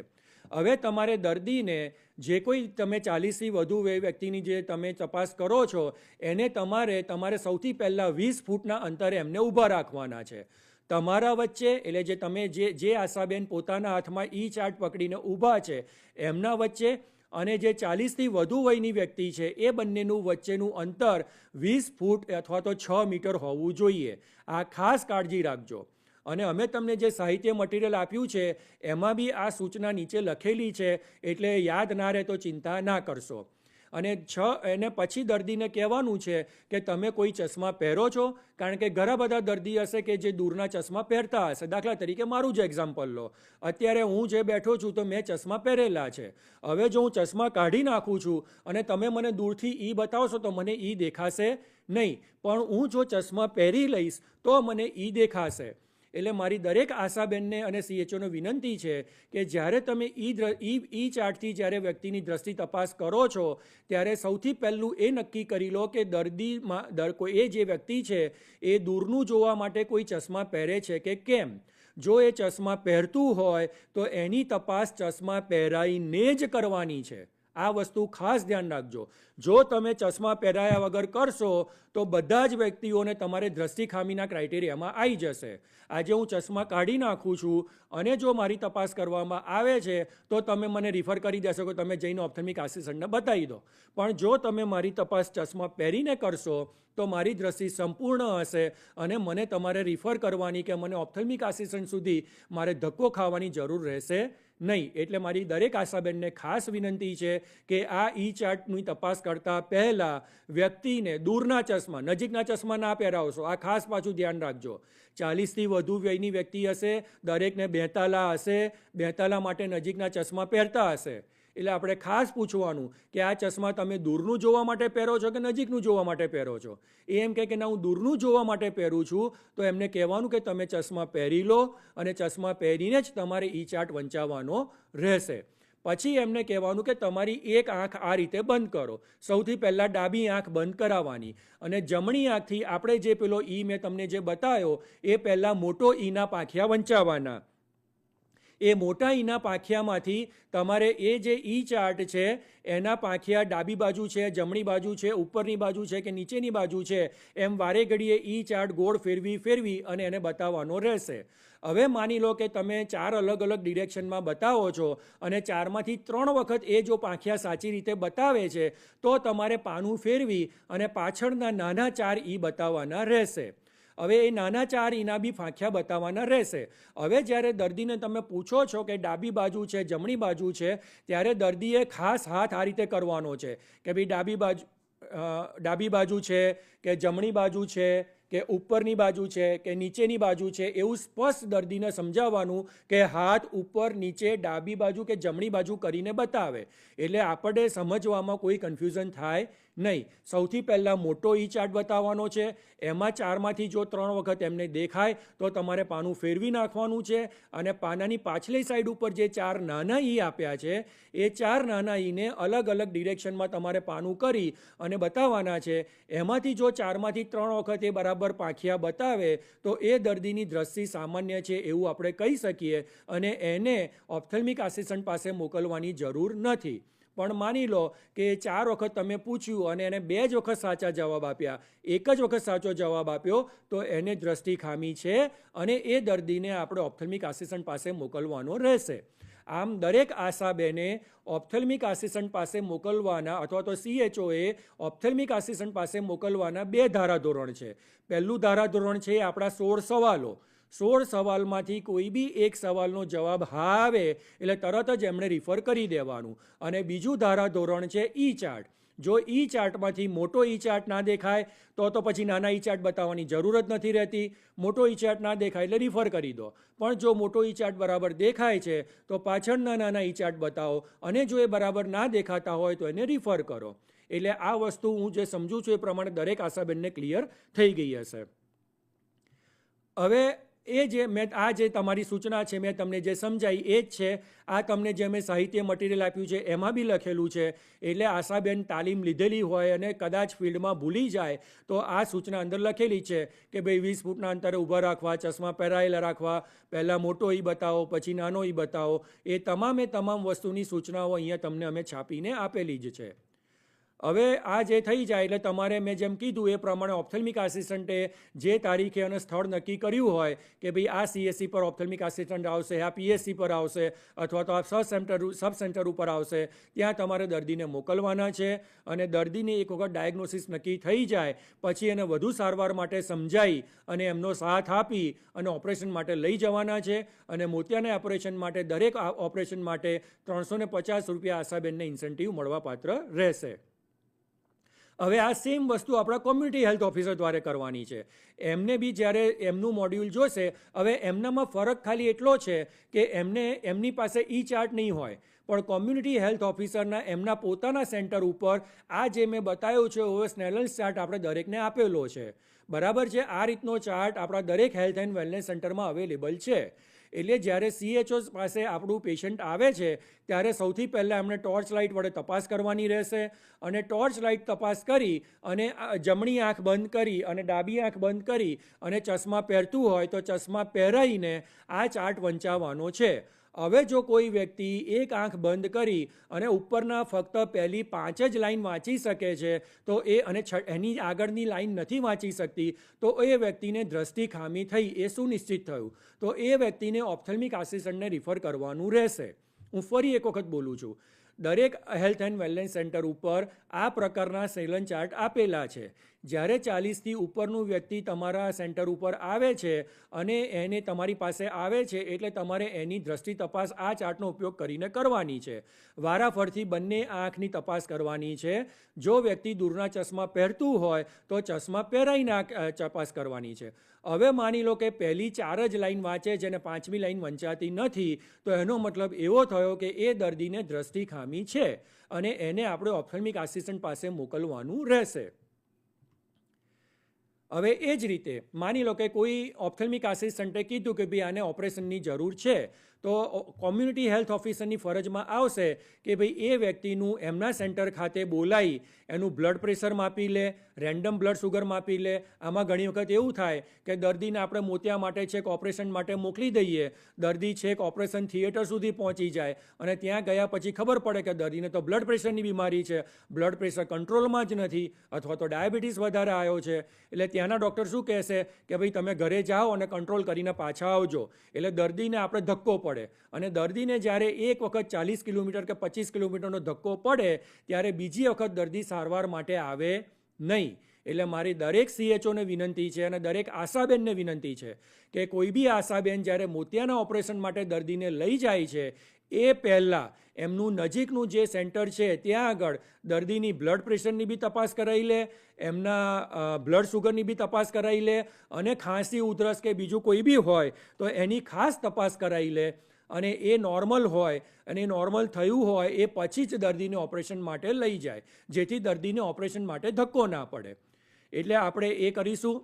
હવે તમારે દર્દીને જે કોઈ તમે 40થી વધુ વ્યક્તિની જે તમે તપાસ કરો છો એને તમારે સૌથી પહેલાં 20 ફૂટના અંતરે એમને ઊભા રાખવાના છે. તમારા વચ્ચે એટલે જે તમે જે આશાબેન પોતાના હાથમાં ચાર્ટ પકડીને ઊભા છે એમના વચ્ચે અને જે 40થી વધુ વયની વ્યક્તિ છે એ બંનેનું વચ્ચેનું અંતર 20 ફૂટ અથવા તો 6 મીટર હોવું જોઈએ. આ ખાસ કાળજી રાખજો. અને અમે તમને જે સાહિત્ય મટીરિયલ આપ્યું છે એમાં બી આ સૂચના નીચે લખેલી છે એટલે યાદ ના રહે તો ચિંતા ના કરશો. અને એને પછી દર્દીને કહેવાનું છે કે તમે કોઈ ચશ્મા પહેરો છો, કારણ કે ઘણા બધા દર્દી હશે કે જે દૂરના ચશ્મા પહેરતા હશે. દાખલા તરીકે મારું જ એક્ઝામ્પલ લો, અત્યારે હું જે બેઠો છું તો મેં ચશ્મા પહેરેલા છે. હવે જો હું ચશ્મા કાઢી નાખું છું અને તમે મને દૂરથી બતાવશો તો મને દેખાશે નહીં, પણ હું જો ચશ્મા પહેરી લઈશ તો મને દેખાશે. એટલે મારી દરેક આશાબેનને અને CHOને વિનંતી છે કે જ્યારે તમે ચાર્ટથી જ્યારે વ્યક્તિની દ્રષ્ટિ તપાસ કરો છો ત્યારે સૌથી પહેલું એ નક્કી કરી લો કે એ જે વ્યક્તિ છે એ દૂરનું જોવા માટે કોઈ ચશ્મા પહેરે છે કે કેમ. જો એ ચશ્મા પહેરતું હોય તો એની તપાસ ચશ્મા પહેરાઈને જ કરવાની છે. આ વસ્તુ ખાસ ધ્યાન રાખજો. જો તમે ચશ્મા પહેરાયા વગર કરશો તો બધા જ વ્યક્તિઓને તમારે દ્રષ્ટિ ખામીના ક્રાઇટેરિયામાં આવી જશે. આજે હું ચશ્મા કાઢી નાખું છું અને જો મારી તપાસ કરવામાં આવે છે તો તમે મને રિફર કરી દેશો કે તમે જઈને ઓપ્થેલ્મિક આસિસ્ટન્ટને બતાવી દો. પણ જો તમે મારી તપાસ ચશ્મા પહેરીને કરશો તો મારી દ્રષ્ટિ સંપૂર્ણ હશે અને મને તમારે રિફર કરવાની કે મને ઓપ્થેલ્મિક આસિસ્ટન્ટ સુધી મારે ધક્કો ખાવાની જરૂર રહેશે નહીં. એટલે મારી દરેક આશાબેનને ખાસ વિનંતી છે કે આ ચાર્ટની તપાસ કરતા પહેલાં વ્યક્તિને દૂરના ચશ્મા, નજીકના ચશ્મા ના પહેરાવશો. આ ખાસ પાછું ધ્યાન રાખજો. 40થી વધુ વયની વ્યક્તિ હશે, દરેકને બેતાલા હશે, બેતાલા માટે નજીકના ચશ્મા પહેરતા હશે. એટલે આપણે ખાસ પૂછવાનું કે આ ચશ્મા તમે દૂરનું જોવા માટે પહેરો છો કે નજીકનું જોવા માટે પહેરો છો. એ એમ કહે કે ના હું દૂરનું જોવા માટે પહેરું છું, તો એમને કહેવાનું કે તમે ચશ્મા પહેરી લો અને ચશ્મા પહેરીને જ તમારે ઈ ચાર્ટ વંચાવવાનો રહેશે. પછી એમને કહેવાનું કે તમારી એક આંખ આ રીતે બંધ કરો. સૌથી પહેલાં ડાબી આંખ બંધ કરાવવાની અને જમણી આંખથી આપણે જે પેલો ઈ મેં તમને જે બતાવ્યો એ પહેલાં મોટો ઈના પાંખિયા વંચાવવાના. એ મોટા ઈના પાંખિયામાંથી તમારે એ જે ઈ ચાર્ટ છે એના પાંખિયા ડાબી બાજુ છે, જમણી બાજુ છે, ઉપરની બાજુ છે કે નીચેની બાજુ છે એમ વારે ઘડીએ ઈ ચાર્ટ ગોળ ફેરવી અને એને બતાવવાનો રહેશે. હવે માની લો કે તમે 4 અલગ અલગ ડિરેક્શનમાં બતાવો છો અને 4માંથી 3 વખત એ જો પાંખિયા સાચી રીતે બતાવે છે તો તમારે પાનું ફેરવી અને પાછળના નાના 4 ઈ બતાવવાના રહેશે. હવે એ નાના 4 ઈના બી પાંખિયા બતાવવાના રહેશે. હવે જ્યારે દર્દીને તમે પૂછો છો કે ડાબી બાજુ છે, જમણી બાજુ છે, ત્યારે દર્દીએ ખાસ હાથ આ રીતે કરવાનો છે કે ભાઈ ડાબી બાજુ છે કે જમણી બાજુ છે કે ઉપરની બાજુ છે કે નીચેની બાજુ છે, એવું સ્પષ્ટ દર્દીને સમજાવવાનું કે હાથ ઉપર નીચે ડાબી બાજુ કે જમણી બાજુ કરીને બતાવે. એટલે આપણે સમજવામાં કોઈ કન્ફ્યુઝન થાય નહીં. સૌથી પહેલાં મોટો ઈ ચાર્ટ બતાવવાનો છે, એમાં 4માંથી જો 3 વખત એમને દેખાય તો તમારે પાનું ફેરવી નાખવાનું છે અને પાનાની પાછલી સાઈડ ઉપર જે 4 નાના ઈ આપ્યા છે એ 4 નાના ઈને અલગ અલગ ડિરેક્શનમાં તમારે પાનું કરી અને બતાવવાના છે. એમાંથી જો 4માંથી 3 વખત એ બરાબર પાંખિયા બતાવે તો એ દર્દીની દ્રષ્ટિ સામાન્ય છે એવું આપણે કહી શકીએ અને એને ઓપ્થેલ્મિક આસિસ્ટન્ટ પાસે મોકલવાની જરૂર નથી. પણ માની લો કે 4 વખત તમે પૂછ્યું અને એને 2 જ વખત સાચા જવાબ આપ્યા, 1 જ વખત સાચો જવાબ આપ્યો, તો એને દ્રષ્ટિ ખામી છે અને એ દર્દીને આપણે ઓપ્થેલ્મિક આસિસ્ટન્ટ પાસે મોકલવાનો રહેશે. આમ દરેક આશાબેને ઓપ્થેલ્મિક આસિસ્ટન્ટ પાસે મોકલવાના અથવા તો CHOએ ઓપ્થેલ્મિક આસિસ્ટન્ટ પાસે મોકલવાના 2 ધારાધોરણ છે. પહેલું ધારાધોરણ છે આપણા 16 સવાલો. 16 સવાલમાંથી કોઈ બી એક સવાલનો જવાબ હા આવે એટલે તરત જ એમણે રિફર કરી દેવાનું. અને બીજું ધારાધોરણ છે ઈ ચાર્ટ. જો ઈ ચાર્ટમાંથી મોટો ઈ ચાર્ટ ના દેખાય તો પછી નાના ઈ ચાર્ટ બતાવવાની જરૂર જ નથી રહેતી. મોટો ઈ ચાર્ટ ના દેખાય એટલે રિફર કરી દો. પણ જો મોટો ઈ ચાર્ટ બરાબર દેખાય છે તો પાછળના નાના ઈ ચાર્ટ બતાવો અને જો એ બરાબર ના દેખાતા હોય તો એને રિફર કરો. એટલે આ વસ્તુ હું જે સમજું છું એ પ્રમાણે દરેક આશાબેનને ક્લિયર થઈ ગઈ હશે. હવે એ જે મેં આ જે તમારી સૂચના છે મેં તમને જે સમજાઈ એ જ છે. આ તમને જે મેં સાહિત્ય મટીરિયલ આપ્યું છે એમાં બી લખેલું છે. એટલે આશાબેન તાલીમ લીધેલી હોય અને કદાચ ફિલ્ડમાં ભૂલી જાય તો આ સૂચના અંદર લખેલી છે કે ભાઈ 20 ફૂટના અંતરે ઊભા રાખવા, ચશ્મા પહેરાયેલા રાખવા, પહેલાં મોટો ઈ બતાવો પછી નાનો ઈ બતાવો. એ તમામ વસ્તુની સૂચનાઓ અહીંયા તમને અમે છાપીને આપેલી જ છે. હવે આ જે થઈ જાય એટલે તમારે મેં જેમ કીધું એ પ્રમાણે ઓપ્થેલ્મિક આસિસ્ટન્ટે જે તારીખે અને સ્થળ નક્કી કર્યું હોય કે ભાઈ આ CSC પર ઓપ્થેલ્મિક આસિસ્ટન્ટ આવશે, આ PSC પર આવશે અથવા તો આ સબ સેન્ટર ઉપર આવશે, ત્યાં તમારે દર્દીને મોકલવાના છે. અને દર્દીને એક વખત ડાયગ્નોસિસ નક્કી થઈ જાય પછી એને વધુ સારવાર માટે સમજાવી અને એમનો સાથ આપી અને ઓપરેશન માટે લઈ જવાના છે. અને મોતિયાના ઓપરેશન માટે દરેક ઓપરેશન માટે 350 રૂપિયા આશાબેનને ઇન્સેન્ટિવ મળવાપાત્ર રહેશે. હવે આ સેમ વસ્તુ આપણા કોમ્યુનિટી હેલ્થ ઓફિસર દ્વારા કરવાની છે. એમને બી જ્યારે એમનું મોડ્યુલ જોશે, હવે એમનામાં ફરક ખાલી એટલો છે કે એમની પાસે ઈ ચાર્ટ નહીં હોય પણ કોમ્યુનિટી હેલ્થ ઓફિસરના એમના પોતાના સેન્ટર ઉપર આ જે મેં બતાવ્યું છે એવો સ્નેલન્સ ચાર્ટ આપણે દરેકને આપેલો છે. બરાબર છે. આ રીતનો ચાર્ટ આપણા દરેક હેલ્થ એન્ડ વેલનેસ સેન્ટરમાં અવેલેબલ છે. એટલે જ્યારે CHO પાસે આપણું પેશન્ટ આવે છે ત્યારે સૌથી પહેલાં એમણે ટોર્ચ લાઇટ વડે તપાસ કરવાની રહેશે અને ટોર્ચ લાઇટ તપાસ કરી અને જમણી આંખ બંધ કરી અને ડાબી આંખ બંધ કરી અને ચશ્મા પહેરતું હોય તો ચશ્મા પહેરાઈને આ ચાર્ટ વંચાવવાનો છે. હવે જો કોઈ વ્યક્તિ એક આંખ બંધ કરી અને ઉપરના ફક્ત પહેલી 5 જ લાઈન વાંચી શકે છે તો એની આગળની લાઈન નથી વાંચી શકતી તો એ વ્યક્તિને દ્રષ્ટિ ખામી થઈ એ સુનિશ્ચિત થયું તો એ વ્યક્તિને ઓપ્થેલ્મિક આસિસ્ટન્ટને રિફર કરવાનું રહેશે. હું ફરી એક વખત બોલું છું. દરેક હેલ્થ એન્ડ વેલનેસ સેન્ટર ઉપર આ પ્રકારના સેલન ચાર્ટ આપેલા છે. જ્યારે 40થી ઉપરનું વ્યક્તિ તમારા સેન્ટર ઉપર આવે છે અને એને તમારી પાસે આવે છે એટલે તમારે એની દ્રષ્ટિ તપાસ આ ચાર્ટનો ઉપયોગ કરીને કરવાની છે. વારાફરથી બંને આંખની તપાસ કરવાની છે. જો વ્યક્તિ દૂરના ચશ્મા પહેરતું હોય તો ચશ્મા પહેરાઈને તપાસ કરવાની છે. હવે માની લો કે પહેલી 4 જ લાઈન વાંચે છે અને 5મી લાઈન વંચાતી નથી, તો એનો મતલબ એવો થયો કે એ દર્દીને દ્રષ્ટિ ખામી છે અને એને આપણે ઓપ્થેલ્મિક આસિસ્ટન્ટ પાસે મોકલવાનું રહેશે. હવે એ જ રીતે માની લો કે કોઈ ઓપ્થેલ્મિક આસિસ્ટન્ટે કીધું કે ભાઈ આને ઓપરેશનની જરૂર છે, તો કોમ્યુનિટી હેલ્થ ઓફિસરની ફરજમાં આવશે કે ભાઈ એ વ્યક્તિનું એમના સેન્ટર ખાતે બોલાવી એનું બ્લડ પ્રેશર માપી લે, રેન્ડમ બ્લડ સુગર માપી લે. આમાં ઘણી વખત એવું થાય કે દર્દીને આપણે મોતિયા માટે છેક ઓપરેશન માટે મોકલી દઈએ, દર્દી છેક ઓપરેશન થિયેટર સુધી પહોંચી જાય અને ત્યાં ગયા પછી ખબર પડે કે દર્દીને તો બ્લડ પ્રેશરની બીમારી છે, બ્લડ પ્રેશર કંટ્રોલમાં જ નથી અથવા તો ડાયાબિટીસ વધારે આવ્યો છે. એટલે ત્યાંના ડૉક્ટર શું કહેશે કે ભાઈ તમે ઘરે જાઓ અને કંટ્રોલ કરીને પાછા આવજો. એટલે દર્દીને આપણે ધક્કો પડે અને દર્દીને જ્યારે એક વખત 40 કિલોમીટર કે 25 કિલોમીટરનો ધક્કો પડે ત્યારે બીજી વખત દર્દી સારવાર માટે આવે નહીં. એટલે મારી દરેક CHOને વિનંતી છે અને દરેક આશાબેનને વિનંતી છે કે કોઈ બી આશાબેન જ્યારે મોતિયાના ઓપરેશન માટે દર્દીને લઈ જાય છે એ પહેલાં એમનું નજીકનું જે સેન્ટર છે ત્યાં આગળ દર્દીની બ્લડ પ્રેશરની બી તપાસ કરાવી લે, એમના બ્લડ સુગરની બી તપાસ કરાવી લે અને ખાંસી ઉધરસ કે બીજું કોઈ બી હોય તો એની ખાસ તપાસ કરાવી લે અને એ નોર્મલ હોય અને એ નોર્મલ થયું હોય એ પછી જ દર્દીને ઓપરેશન માટે લઈ જાય, જેથી દર્દીને ઓપરેશન માટે ધક્કો ના પડે. એટલે આપણે એ કરીશું.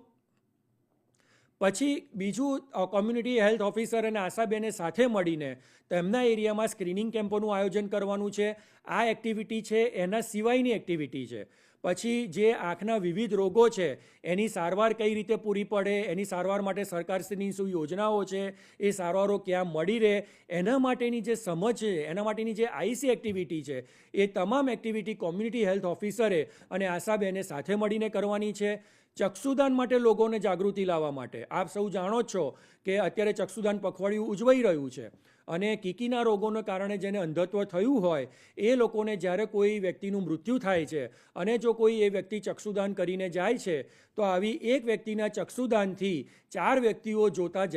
પછી બીજું કોમ્યુનિટી હેલ્થ ઓફિસર અને આશાબેને સાથે મળીને તેમના એરિયામાં સ્ક્રીનિંગ કેમ્પોનું આયોજન કરવાનું છે. આ એક્ટિવિટી છે એના સિવાયની એક્ટિવિટી છે. પછી જે આંખના વિવિધ રોગો છે એની સારવાર કઈ રીતે પૂરી પડે, એની સારવાર માટે સરકારશ્રીની શું યોજનાઓ છે, એ સારવારો ક્યાં મળી રહે, એના માટેની જે સમજ છે, એના માટેની જે આઈસી એક્ટિવિટી છે, એ તમામ એક્ટિવિટી કોમ્યુનિટી હેલ્થ ઓફિસરે અને આશાબેને સાથે મળીને કરવાની છે. ચક્ષુદાન માટે લોકોને જાગૃતિ લાવવા માટે આપ સૌ જાણો જ છો કે અત્યારે ચક્ષુદાન પખવાડિયું ઉજવાઈ રહ્યું છે અને કીકીના રોગોને કારણે જેને અંધત્વ થયું હોય એ લોકોને જ્યારે કોઈ વ્યક્તિનું મૃત્યુ થાય છે અને જો કોઈ એ વ્યક્તિ ચક્ષુદાન કરીને જાય છે તો આવી એક વ્યક્તિના ચક્ષુદાનથી 4 વ્યક્તિઓ જોતા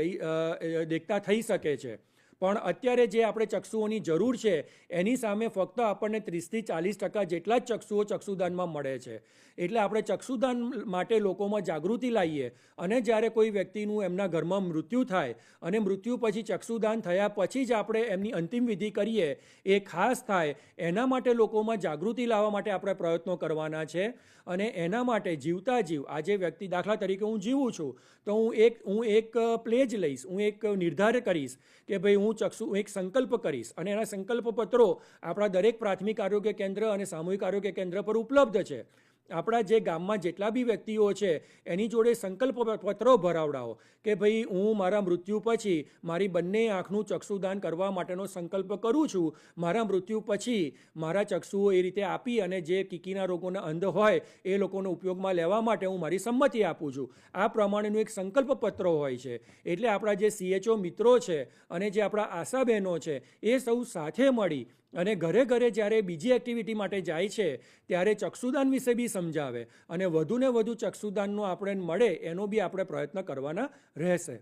દેખતા થઈ શકે છે. પણ અત્યારે જે આપણે ચક્ષુઓની જરૂર છે એની સામે ફક્ત આપણને 30-40% જેટલા જ ચક્ષુઓ ચક્ષુદાનમાં મળે છે. એટલે આપણે ચક્ષુદાન માટે લોકોમાં જાગૃતિ લાવીએ અને જ્યારે કોઈ વ્યક્તિનું એમના ઘરમાં મૃત્યુ થાય અને મૃત્યુ પછી ચક્ષુદાન થયા પછી જ આપણે એમની અંતિમ વિધિ કરીએ એ ખાસ થાય એના માટે લોકોમાં જાગૃતિ લાવવા માટે આપણે પ્રયત્નો કરવાના છે. અને એના માટે જીવતા જીવ આજે વ્યક્તિ દાખલા તરીકે હું જીવું છું તો હું એક પ્લેજ લઈશ, હું એક નિર્ધાર કરીશ કે ભાઈ હું એક સંકલ્પ કરીશ અને એના સંકલ્પ પત્રો આપણા દરેક પ્રાથમિક આરોગ્ય કેન્દ્ર અને સામૂહિક આરોગ્ય કેન્દ્ર પર ઉપલબ્ધ છે. આપણા જે ગામમાં જેટલા બી વ્યક્તિઓ છે એની જોડે સંકલ્પ પત્રો ભરાવડાવો કે ભાઈ હું મારા મૃત્યુ પછી મારી બંને આંખનું ચક્ષુદાન કરવા માટેનો સંકલ્પ કરું છું. મારા મૃત્યુ પછી મારા ચક્ષુઓ એ રીતે આપી અને જે કીકીના રોગોના અંધ હોય એ લોકોનો ઉપયોગમાં લેવા માટે હું મારી સંમતિ આપું છું. આ પ્રમાણેનું એક સંકલ્પ પત્ર હોય છે. એટલે આપણા જે CHO મિત્રો છે અને જે આપણા આશાબહેનો છે એ સૌ સાથે મળી અને ઘરે ઘરે જ્યારે બીજી એક્ટિવિટી માટે જાય છે ત્યારે ચક્ષુદાન વિશે બી સમજાવે અને વધુને વધુ ચક્ષુદાનનો આપણે મળે એનો બી આપણે પ્રયત્ન કરવાના રહેશે.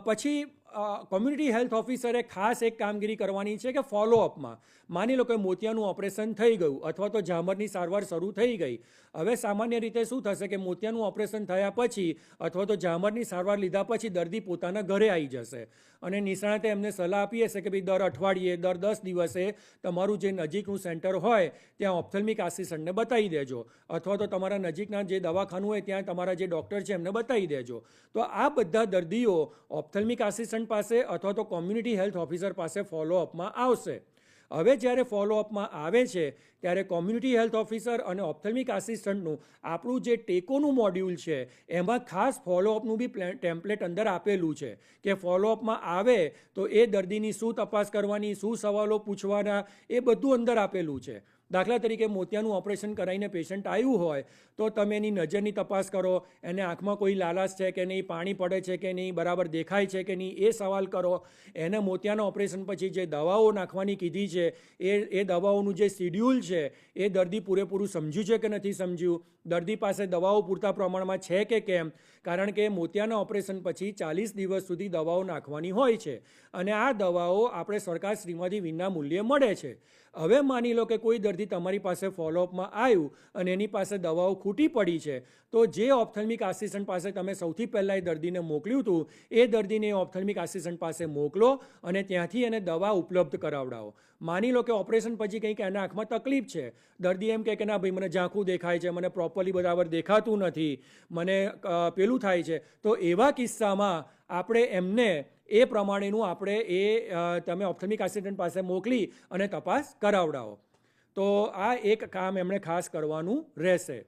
પછી કોમ્યુનિટી હેલ્થ ઓફિસરે ખાસ એક કામગીરી કરવાની છે કે ફોલોઅપમાં માની લો કે મોતિયાનું ઓપરેશન થઈ ગયું અથવા તો ઝામરની સારવાર શરૂ થઈ ગઈ. હવે સામાન્ય રીતે શું થશે કે મોતિયાનું ઓપરેશન થયા પછી અથવા તો ઝામરની સારવાર લીધા પછી દર્દી પોતાના ઘરે આવી જશે અને નિષ્ણાતે એમને સલાહ આપી હશે કે ભાઈ દર અઠવાડિયે, દર 10 દિવસે તમારું જે નજીકનું સેન્ટર હોય ત્યાં ઓપ્થેલ્મિક આસિસ્ટન્ટને બતાવી દેજો અથવા તો તમારા નજીકના જે દવાખાનું હોય ત્યાં તમારા જે ડૉક્ટર છે એમને બતાવી દેજો. તો આ બધા દર્દીઓ ઓપ્થેલ્મિક આસિસ્ટન્ટ પાસે અથવા તો કોમ્યુનિટી હેલ્થ ઓફિસર પાસે ફોલોઅપમાં આવશે. હવે જ્યારે ફોલોઅપમાં આવે છે ત્યારે કોમ્યુનિટી હેલ્થ ઓફિસર અને ઓપ્થેલ્મિક આસિસ્ટન્ટનું આપણું જે ટેકોનું મોડ્યુલ છે એમાં ખાસ ફોલોઅપનું બી ટેમ્પલેટ અંદર આપેલું છે કે ફોલોઅપમાં આવે તો એ દર્દીની શું તપાસ કરવાની, શું સવાલો પૂછવાના, એ બધું અંદર આપેલું છે. દાખલા તરીકે મોતિયાનું ઓપરેશન કરાવીને પેશન્ટ આવ્યું હોય તો તમે એની નજરની તપાસ કરો, એને આંખમાં કોઈ લાલાશ છે કે નહીં, પાણી પડે છે કે નહીં, બરાબર દેખાય છે કે નહીં, એ સવાલ કરો. એને મોતિયાના ઓપરેશન પછી જે દવાઓ નાખવાની કીધી છે એ દવાઓનું જે શિડ્યુલ છે એ દર્દી પૂરેપૂરું સમજ્યું છે કે નથી સમજ્યું, દર્દી પાસે દવાઓ પૂરતા પ્રમાણમાં છે કે કેમ, કારણ કે મોતિયાના ઓપરેશન પછી 40 દિવસ સુધી દવાઓ નાખવાની હોય છે અને આ દવાઓ આપણે સરકારશ્રીમાંથી વિના મૂલ્યે મળે છે. હવે માની લો કે કોઈ દર્દી દર્દી તમારી પાસે ફોલોઅપમાં આવ્યું અને એની પાસે દવાઓ ખૂટી પડી છે, તો જે ઓપ્થેલ્મિક આસિસ્ટન્ટ પાસે તમે સૌથી પહેલાં એ દર્દીને મોકલ્યું હતું એ દર્દીને ઓપ્થેલ્મિક આસિસ્ટન્ટ પાસે મોકલો અને ત્યાંથી એને દવા ઉપલબ્ધ કરાવડાવો. માની લો કે ઓપરેશન પછી કંઈક એના આંખમાં તકલીફ છે, દર્દી એમ કહે કે ના ભાઈ મને ઝાંખું દેખાય છે, મને પ્રોપરલી બરાબર દેખાતું નથી, મને પેલું થાય છે, તો એવા કિસ્સામાં આપણે એમને એ પ્રમાણેનું આપણે તમે ઓપ્થેલ્મિક આસિસ્ટન્ટ પાસે મોકલી અને તપાસ કરાવડાવો. તો આ એક કામ એમણે ખાસ કરવાનું રહેશે.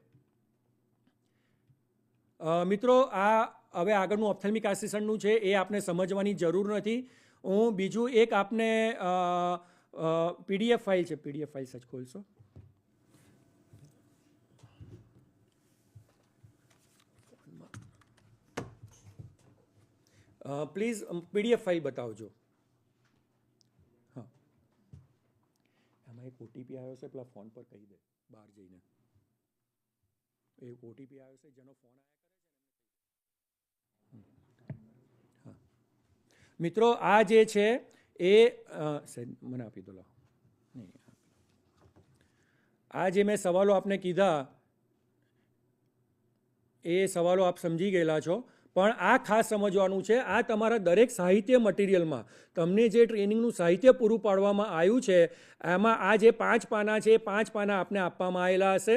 મિત્રો, આ હવે આગળનું ઓપ્થેલ્મિક આસિસ્ટન્ટનું છે એ આપને સમજવાની જરૂર નથી. હું બીજું એક આપને PDF ફાઇલ છે, PDF ફાઇલ સચ ખોલશો. પ્લીઝ PDF ફાઇલ બતાવજો. હા, આમાં એક OTP આવ્યો છે, પેલા ફોન પર કહી દે બહાર જઈને. એક OTP આવ્યો છે જેનો ફોન આવ્યા કરે છે. મિત્રો, આ જે છે એ મને આપી દો. નહીં, આ જે મેં સવાલો આપને કીધા એ સવાલો આપ સમજી ગયેલા છો, પણ આ ખાસ સમજવાનું છે, આ તમારા દરેક સાહિત્ય મટીરિયલમાં તમને જે ટ્રેનિંગનું સાહિત્ય પૂરું પાડવામાં આવ્યું છે એમાં આ જે 5 પાના છે એ 5 પાના આપને આપવામાં આવેલા હશે.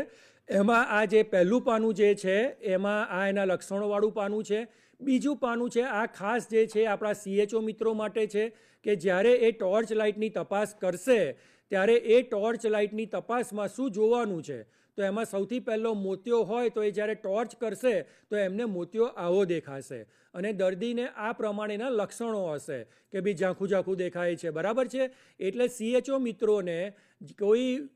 એમાં આ જે પહેલું પાનું જે છે એમાં આ એના લક્ષણોવાળું પાનું છે. બીજું પાનું છે આ ખાસ જે છે આપણા CHO મિત્રો માટે છે કે જ્યારે એ ટોર્ચ લાઇટની તપાસ કરશે ત્યારે એ ટોર્ચ લાઇટની તપાસમાં શું જોવાનું છે. તો એમાં સૌથી પહેલો મોતિયો હોય તો એ જ્યારે ટોર્ચ કરશે તો એમને મોતિયો આવો દેખાશે અને દર્દીને આ પ્રમાણેના લક્ષણો હશે કે ભાઈ ઝાંખું ઝાંખું દેખાય છે. બરાબર છે. એટલે CHO મિત્રોને કોઈ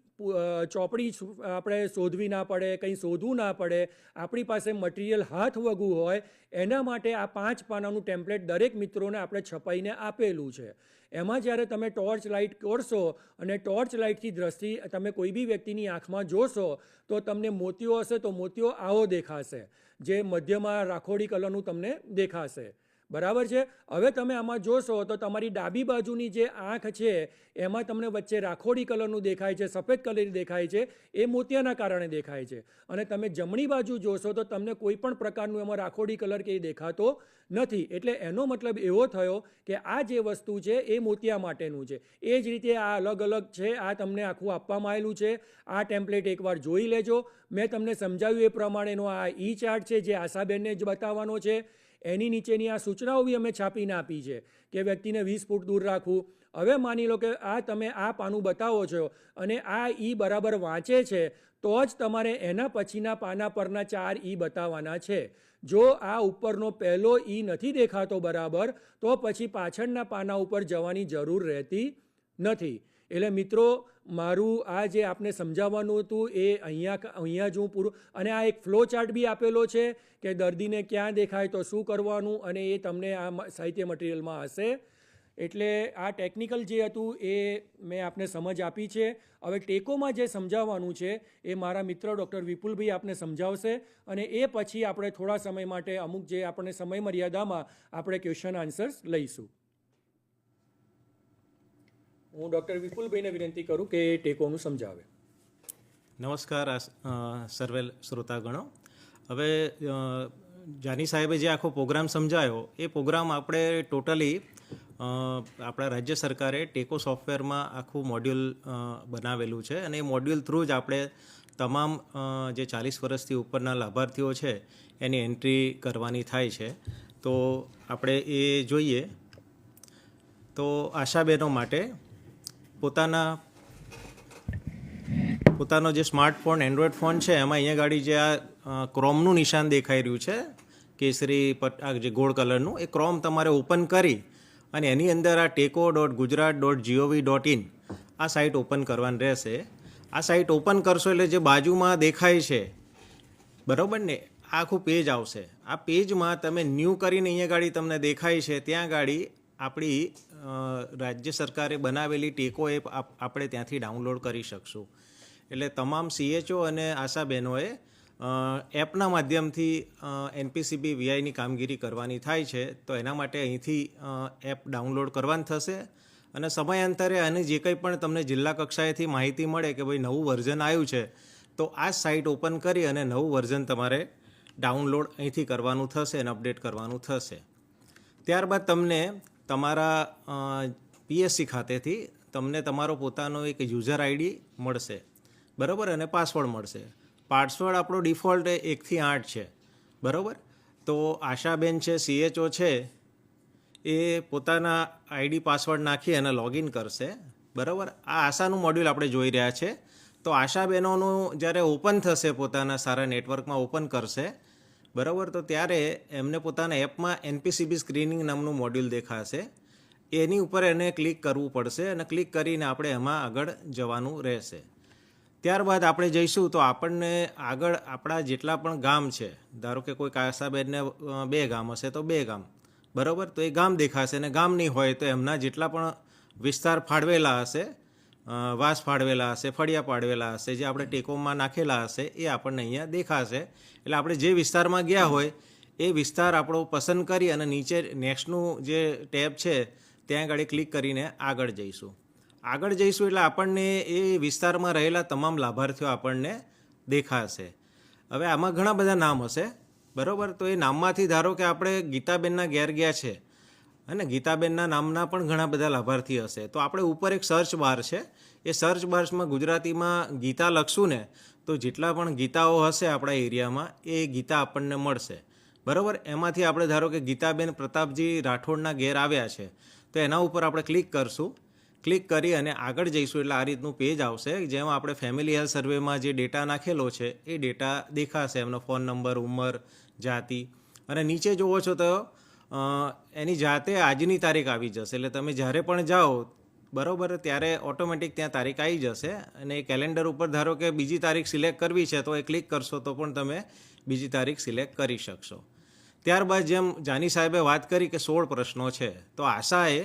ચોપડી આપણે શોધવી ના પડે, કંઈ શોધવું ના પડે, આપણી પાસે મટીરિયલ હાથ વગું હોય એના માટે આ 5 પાનાનું ટેમ્પલેટ દરેક મિત્રોને આપણે છપાઈને આપેલું છે. એમાં જ્યારે તમે ટોર્ચ લાઇટ કરશો અને ટોર્ચ લાઇટથી દ્રષ્ટિ તમે કોઈ બી વ્યક્તિની આંખમાં જોશો તો તમને મોતિયો હશે તો મોતિયો આવો દેખાશે, જે મધ્યમાં રાખોડી કલરનું તમને દેખાશે. બરાબર છે. હવે તમે આમાં જોશો તો તમારી ડાબી બાજુની જે આંખ છે એમાં તમને વચ્ચે રાખોડી કલરનું દેખાય છે, સફેદ કલર દેખાય છે, એ મોતિયાના કારણે દેખાય છે. અને તમે જમણી બાજુ જોશો તો તમને કોઈ પણ પ્રકારનું એમાં રાખોડી કલર કે દેખાતો નથી. એટલે એનો મતલબ એવો થયો કે આ જે વસ્તુ છે એ મોતિયા માટેનું છે. એ જ રીતે આ અલગ અલગ છે, આ તમને આખું આપવામાં આવેલું છે. આ ટેમ્પલેટ એકવાર જોઈ લેજો. મેં તમને સમજાવ્યું એ પ્રમાણેનો આ ચાર્ટ છે જે આશાબેનને જ બતાવવાનો છે. એની નીચેની આ સૂચનાઓ બી અમે છાપીને આપી છે કે વ્યક્તિને 20 ફૂટ દૂર રાખવું. હવે માની લો કે આ તમે આ પાનું બતાવો છો અને આ બરાબર વાંચે છે તો જ તમારે એના પછીના પાના પરના 4 બતાવવાના છે. જો આ ઉપરનો પહેલો નથી દેખાતો બરાબર તો પછી પાછળના પાના ઉપર જવાની જરૂર રહેતી નથી. એટલે મિત્રો, મારું આ જે આપને સમજાવવાનું હતું એ અહીંયા જ હું પૂરું. અને આ એક ફ્લો ચાર્ટ બી આપેલો છે કે દર્દીને ક્યાં દેખાય તો શું કરવાનું, અને એ તમને આ સાહિત્ય મટીરિયલમાં હશે. એટલે આ ટેકનિકલ જે હતું એ મેં આપને સમજ આપી છે. હવે ટેકોમાં જે સમજાવવાનું છે એ મારા મિત્ર ડૉક્ટર વિપુલભાઈ આપને સમજાવશે અને એ પછી આપણે થોડા સમય માટે અમુક જે આપણને સમય મર્યાદામાં આપણે ક્વેશ્ચન આન્સર્સ લઈશું. હું ડૉક્ટર વિપુલભાઈને વિનંતી કરું કે ટેકોનું સમજાવે. નમસ્કાર સર્વે શ્રોતાગણો. હવે જાની સાહેબે જે આખો પ્રોગ્રામ સમજાયો એ પ્રોગ્રામ આપણે ટોટલી આપણા રાજ્ય સરકારે ટેકો સોફ્ટવેરમાં આખું મોડ્યુલ બનાવેલું છે અને એ મોડ્યુલ થ્રુ જ આપણે તમામ જે 40 વર્ષથી ઉપરના લાભાર્થીઓ છે એની એન્ટ્રી કરવાની થાય છે. તો આપણે એ જોઈએ તો આશાબેનો માટે પોતાનો જે સ્માર્ટફોન એન્ડ્રોઈડ ફોન છે એમાં અહીંયા ગાડી જે આ ક્રોમનું નિશાન દેખાઈ રહ્યું છે કેસરી જે ગોળ કલરનું, એ ક્રોમ તમારે ઓપન કરી અને એની અંદર આ teco.gujarat.gov.in આ સાઇટ ઓપન કરવાની રહેશે. આ સાઇટ ઓપન કરશો એટલે જે બાજુમાં દેખાય છે બરાબર ને, આખું પેજ આવશે. આ પેજમાં તમે ન્યૂ કરીને અહીંયા ગાડી તમને દેખાય છે ત્યાં ગાડી આપણી રાજ્ય સરકારે બનાવેલી ટેકો એપ આપણે ત્યાંથી ડાઉનલોડ કરી શકશું. એટલે તમામ CHO અને આશાબહેનોએ એપના માધ્યમથી NPCB VIની કામગીરી કરવાની થાય છે. તો એના માટે અહીંથી એપ ડાઉનલોડ કરવાની થશે અને સમયાંતરે આની જે કંઈ પણ તમને જિલ્લા કક્ષાએથી માહિતી મળે કે ભાઈ નવું વર્ઝન આવ્યું છે, તો આ સાઇટ ઓપન કરી અને નવું વર્ઝન તમારે ડાઉનલોડ અહીંથી કરવાનું થશે અને અપડેટ કરવાનું થશે. ત્યારબાદ તમને તમારા PSC ખાતેથી તમને તમારો પોતાનો એક યુઝર આઈડી મળશે, બરાબર, અને પાસવર્ડ મળશે. પાસવર્ડ આપણો ડિફોલ્ટ 1 થી 8 છે, બરાબર. તો આશાબેન છે, CHO છે, એ પોતાના આઈડી પાસવર્ડ નાખી અને લોગિન કરશે, બરાબર. આ આશાનું મોડ્યુલ આપણે જોઈ રહ્યા છે. તો આશાબેનોનું જ્યારે ઓપન થશે, પોતાના સારા નેટવર્કમાં ઓપન કરશે, બરાબર, તો ત્યારે એમને પોતાના એપમાં NPCB સ્ક્રીનિંગ નામનું મોડ્યુલ દેખાશે. એની ઉપર એને ક્લિક કરવું પડશે અને ક્લિક કરીને આપણે એમાં આગળ જવાનું રહેશે. ત્યારબાદ આપણે જઈશું તો આપણને આગળ આપણા જેટલા પણ ગામ છે, ધારો કે કોઈ આશાબેનને 2 ગામ હશે તો 2 ગામ, બરાબર, તો એ ગામ દેખાશે. અને ગામ નહીં હોય તો એમના જેટલા પણ વિસ્તાર ફાળવેલા હશે, વાસ ફાળવેલા હશે, ફળિયા પાડવેલા હશે, જે આપણે ટેકોમાં નાખેલા હશે, એ આપણને અહીંયા દેખાશે. એટલે આપણે જે વિસ્તારમાં ગયા હોય એ વિસ્તાર આપણો પસંદ કરી અને નીચે નેક્સ્ટનું જે ટેબ છે ત્યાં આગળ ક્લિક કરીને આગળ જઈશું. આગળ જઈશું એટલે આપણને એ વિસ્તારમાં રહેલા તમામ લાભાર્થીઓ આપણને દેખાશે. હવે આમાં ઘણા બધા નામ હશે, બરાબર. તો એ નામમાંથી ધારો કે આપણે ગીતાબેનના ઘેર ગયા છે અને ગીતાબેનના નામના પણ ઘણા બધા લાભાર્થી હશે. તો આપણે ઉપર એક સર્ચ બાર છે, એ સર્ચ બારમાં ગુજરાતીમાં ગીતા લખશું ને તો જેટલા પણ ગીતાઓ હશે આપણા એરિયામાં એ ગીતા આપણને મળશે, બરાબર. એમાંથી આપણે ધારો કે ગીતાબેન પ્રતાપજી રાઠોડના ઘેર આવ્યા છે, તો એના ઉપર આપણે ક્લિક કરશું. ક્લિક કરી અને આગળ જઈશું એટલે આ રીતનું પેજ આવશે, જેમાં આપણે ફેમિલી હેલ્થ સર્વેમાં જે ડેટા નાખેલો છે એ ડેટા દેખાશે, એમનો ફોન નંબર, ઉંમર, જાતિ. અને નીચે જુઓ છો તો એની જાતે આજની તારીખ આવી જશે. એટલે તમે જ્યારે પણ જાઓ, બરાબર, ત્યારે ઓટોમેટિક ત્યાં તારીખ આવી જશે. અને એ કેલેન્ડર ઉપર ધારો કે બીજી તારીખ સિલેક્ટ કરવી છે તો એ ક્લિક કરશો તો પણ તમે બીજી તારીખ સિલેક્ટ કરી શકશો. ત્યારબાદ જેમ જાની સાહેબે વાત કરી કે 16 પ્રશ્નો છે, તો આશાએ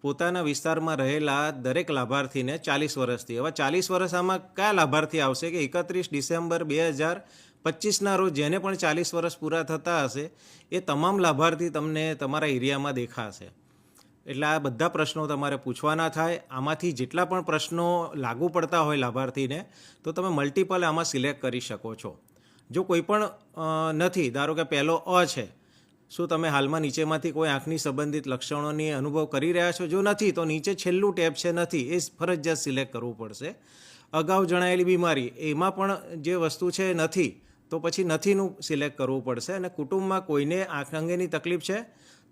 પોતાના વિસ્તારમાં રહેલા દરેક લાભાર્થીને 40 વર્ષથી, હવે 40 વર્ષ આમાં કયા લાભાર્થી આવશે કે 31 ડિસેમ્બર 2025ના રોજ જેને પણ 40 વર્ષ પૂરા થતા હશે એ તમામ લાભાર્થી તમને તમારા એરિયામાં દેખાશે. એટલે આ બધા પ્રશ્નો તમારે પૂછવાના થાય. આમાંથી જેટલા પણ પ્રશ્નો લાગુ પડતા હોય લાભાર્થીને તો તમે મલ્ટિપલ આમાં સિલેક્ટ કરી શકો છો. જો કોઈ પણ નથી, ધારો કે પહેલો છે, શું તમે હાલમાં નીચેમાંથી કોઈ આંખની સંબંધિત લક્ષણોની અનુભવ કરી રહ્યા છો? જો નથી તો નીચે છેલ્લું ટેબ છે નથી, એ ફરજિયાત સિલેક્ટ કરવું પડશે. અગાઉ જણાયેલી બીમારી, એમાં પણ જે વસ્તુ છે નથી, તો પછી નથીનું સિલેક્ટ કરવું પડશે. અને કુટુંબમાં કોઈને આંખ અંગેની તકલીફ છે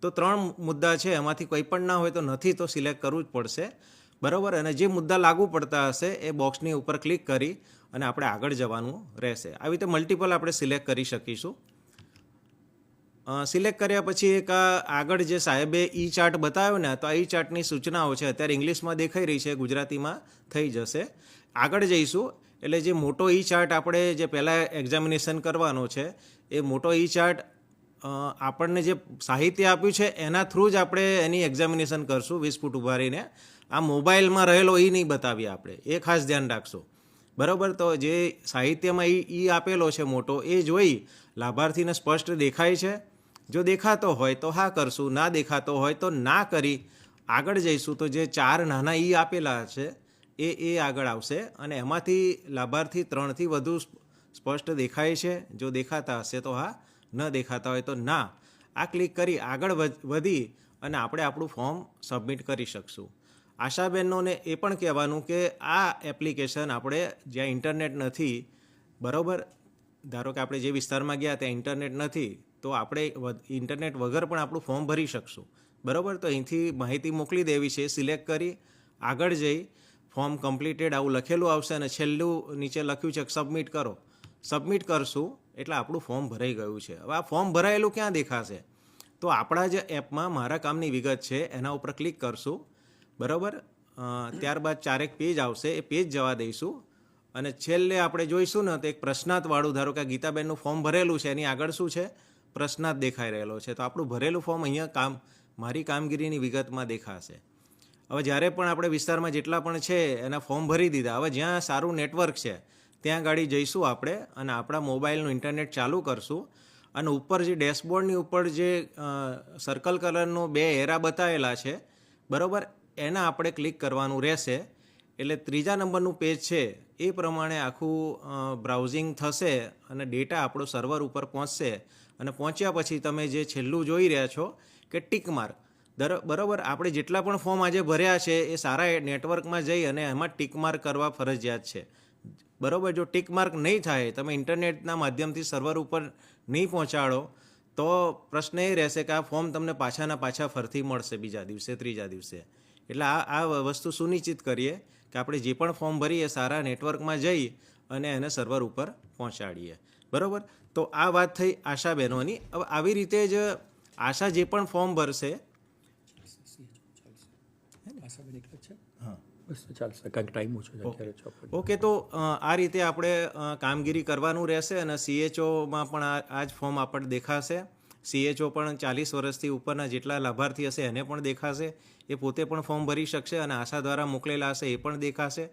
તો 3 મુદ્દા છે, એમાંથી કોઈ પણ ના હોય તો નથી તો સિલેક્ટ કરવું જ પડશે, બરાબર. અને જે મુદ્દા લાગુ પડતા હશે એ બોક્સની ઉપર ક્લિક કરી અને આપણે આગળ જવાનું રહેશે. આવી રીતે મલ્ટિપલ આપણે સિલેક્ટ કરી શકીશું. સિલેક્ટ કર્યા પછી એક આગળ જે સાહેબે ચાર્ટ બતાવ્યો ને, તો આ ચાર્ટની સૂચનાઓ છે, અત્યારે ઇંગ્લિશમાં દેખાઈ રહી છે, ગુજરાતીમાં થઈ જશે. આગળ જઈશું એટલે જે મોટો ચાર્ટ આપણે જે પહેલાં એક્ઝામિનેશન કરવાનો છે, એ મોટો ચાર્ટ આપણને જે સાહિત્ય આપ્યું છે એના થ્રુ જ આપણે એની એક્ઝામિનેશન કરશું 20 ફૂટ ઊભા રહીને. આ મોબાઈલમાં રહેલો નહીં બતાવીએ આપણે, એ ખાસ ધ્યાન રાખશું, બરાબર. તો જે સાહિત્યમાં આપેલો છે મોટો, એ જોઈ લાભાર્થીને સ્પષ્ટ દેખાય છે. જો દેખાતો હોય તો હા કરશું, ના દેખાતો હોય તો ના કરી આગળ જઈશું. તો જે 4 નાના આપેલા છે એ આગળ આવશે અને એમાંથી લાભાર્થી 3થી વધુ સ્પષ્ટ દેખાય છે. જો દેખાતા હશે તો હા, ન દેખાતા હોય તો ના. આ ક્લિક કરી આગળ વધી અને આપણે આપણું ફોર્મ સબમિટ કરી શકશું. આશાબેનોને એ પણ કહેવાનું કે આ એપ્લિકેશન આપણે જ્યાં ઇન્ટરનેટ નથી, બરાબર, ધારો કે આપણે જે વિસ્તારમાં ગયા ત્યાં ઇન્ટરનેટ નથી, તો આપણે ઇન્ટરનેટ વગર પણ આપણું ફોર્મ ભરી શકશું, બરાબર. તો અહીંથી માહિતી મોકલી દેવી છે, સિલેક્ટ કરી આગળ જઈ ફોર્મ કમ્પ્લીટેડ આવું લખેલું આવશે અને છેલ્લું નીચે લખ્યું છે સબમિટ કરો. સબમિટ કરશું એટલે આપણું ફોર્મ ભરાઈ ગયું છે. હવે આ ફોર્મ ભરાયેલું ક્યાં દેખાશે? તો આપણા જે એપમાં મારા કામની વિગત છે એના ઉપર ક્લિક કરશું, બરાબર. ત્યારબાદ 4 પેજ આવશે, એ પેજ જવા દઈશું અને છેલ્લે આપણે જોઈશું ને તો એક પ્રશ્નાર્થવાળું, ધારો કે ગીતાબેનનું ફોર્મ ભરેલું છે, એની આગળ શું છે? પ્રશ્નાર્થ દેખાઈ રહેલો છે. તો આપણું ભરેલું ફોર્મ અહીંયા મારી કામગીરીની વિગતમાં દેખાશે. હવે જ્યારે પણ આપણે વિસ્તારમાં જેટલા પણ છે એના ફોર્મ ભરી દીધા. હવે જ્યાં સારું નેટવર્ક છે ત્યાં ગાડી જઈશું આપણે અને આપણા મોબાઈલનું ઇન્ટરનેટ ચાલુ કરશું અને ઉપર જે ડેશબોર્ડની ઉપર જે સર્કલ કલરનો 2 એરા બતાવેલા છે, બરાબર, એના આપણે ક્લિક કરવાનું રહેશે. એટલે ત્રીજા નંબરનું પેજ છે એ પ્રમાણે આખું બ્રાઉઝિંગ થશે અને ડેટા આપણો સર્વર ઉપર પહોંચશે. અને પહોંચ્યા પછી તમે જે છેલ્લું જોઈ રહ્યા છો કે ટિક માર્ક, બરાબર, આપણે જેટલા પણ ફોર્મ આજે ભર્યા છે એ સારા નેટવર્કમાં જઈ અને એમાં ટિક માર્ક કરવા ફરજિયાત છે. બરાબર, જો ટિક માર્ક નહીં થાય, તમે ઇન્ટરનેટના માધ્યમથી સર્વર ઉપર નહીં પહોંચાડો તો પ્રશ્ન એ રહેશે કે આ ફોર્મ તમને પાછા ફરતી મળશે બીજા દિવસે, ત્રીજા દિવસે. એટલે આ વસ્તુ સુનિશ્ચિત કરીએ કે આપણે જે પણ ફોર્મ ભરીએ સારા નેટવર્કમાં જઈ અને એને સર્વર ઉપર પહોંચાડીએ. બરાબર, તો આ વાત થઈ આશા બહેનોની. હવે આવી રીતે જ આશા જે પણ ફોર્મ ભરશે, ઓકે, તો આ રીતે આપણે કામગીરી કરવાનું રહેશે. અને CHOમાં પણ આ જ ફોર્મ આપણને દેખાશે. CHO પણ 40 વર્ષથી ઉપરના જેટલા લાભાર્થી હશે એને પણ દેખાશે. એ પોતે પણ ફોર્મ ભરી શકશે અને આશા દ્વારા મોકલેલા હશે એ પણ દેખાશે.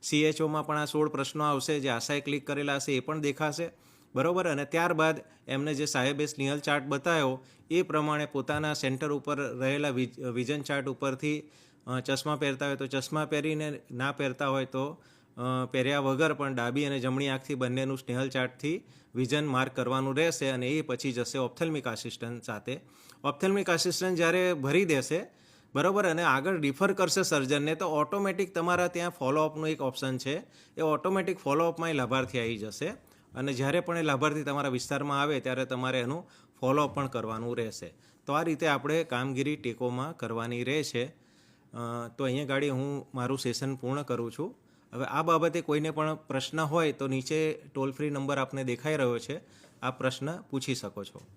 CHOમાં પણ આ 16 પ્રશ્નો આવશે જે આશાએ ક્લિક કરેલા હશે એ પણ દેખાશે. બરાબર, અને ત્યારબાદ એમને જે સાહેબે સ્નેહલ ચાર્ટ બતાવ્યો એ પ્રમાણે પોતાના સેન્ટર ઉપર રહેલા વિઝન ચાર્ટ ઉપરથી ચશ્મા પહેરતા હોય તો ચશ્મા પહેરીને, ના પહેરતા હોય તો પહેર્યા વગર પણ ડાબી અને જમણી આંખથી બંનેનું સ્નેહલ ચાર્ટથી વિઝન માર્ક કરવાનું રહેશે. અને એ પછી જશે ઓપ્થેલ્મિક આસિસ્ટન્ટ સાથે. ઓપ્થેલ્મિક આસિસ્ટન્ટ જ્યારે ભરી દેશે, બરાબર, અને આગળ રિફર કરશે સર્જનને, તો ઓટોમેટિક તમારા ત્યાં ફોલોઅપનું એક ઓપ્શન છે. એ ઓટોમેટિક ફોલોઅપમાં એ લાભાર્થી આવી જશે. અને જ્યારે પણ એ લાભાર્થી તમારા વિસ્તારમાં આવે ત્યારે તમારે એનું ફોલોઅપ પણ કરવાનું રહેશે. તો આ રીતે આપણે કામગીરી ટેકોમાં કરવાની રહેશે. તો અહીંયા ગાડી હું મારું સેશન પૂર્ણ કરું છું. હવે આ બાબતે કોઈને પણ પ્રશ્ન હોય તો નીચે ટોલ ફ્રી નંબર આપને દેખાઈ રહ્યો છે, આ પ્રશ્ન પૂછી શકો છો.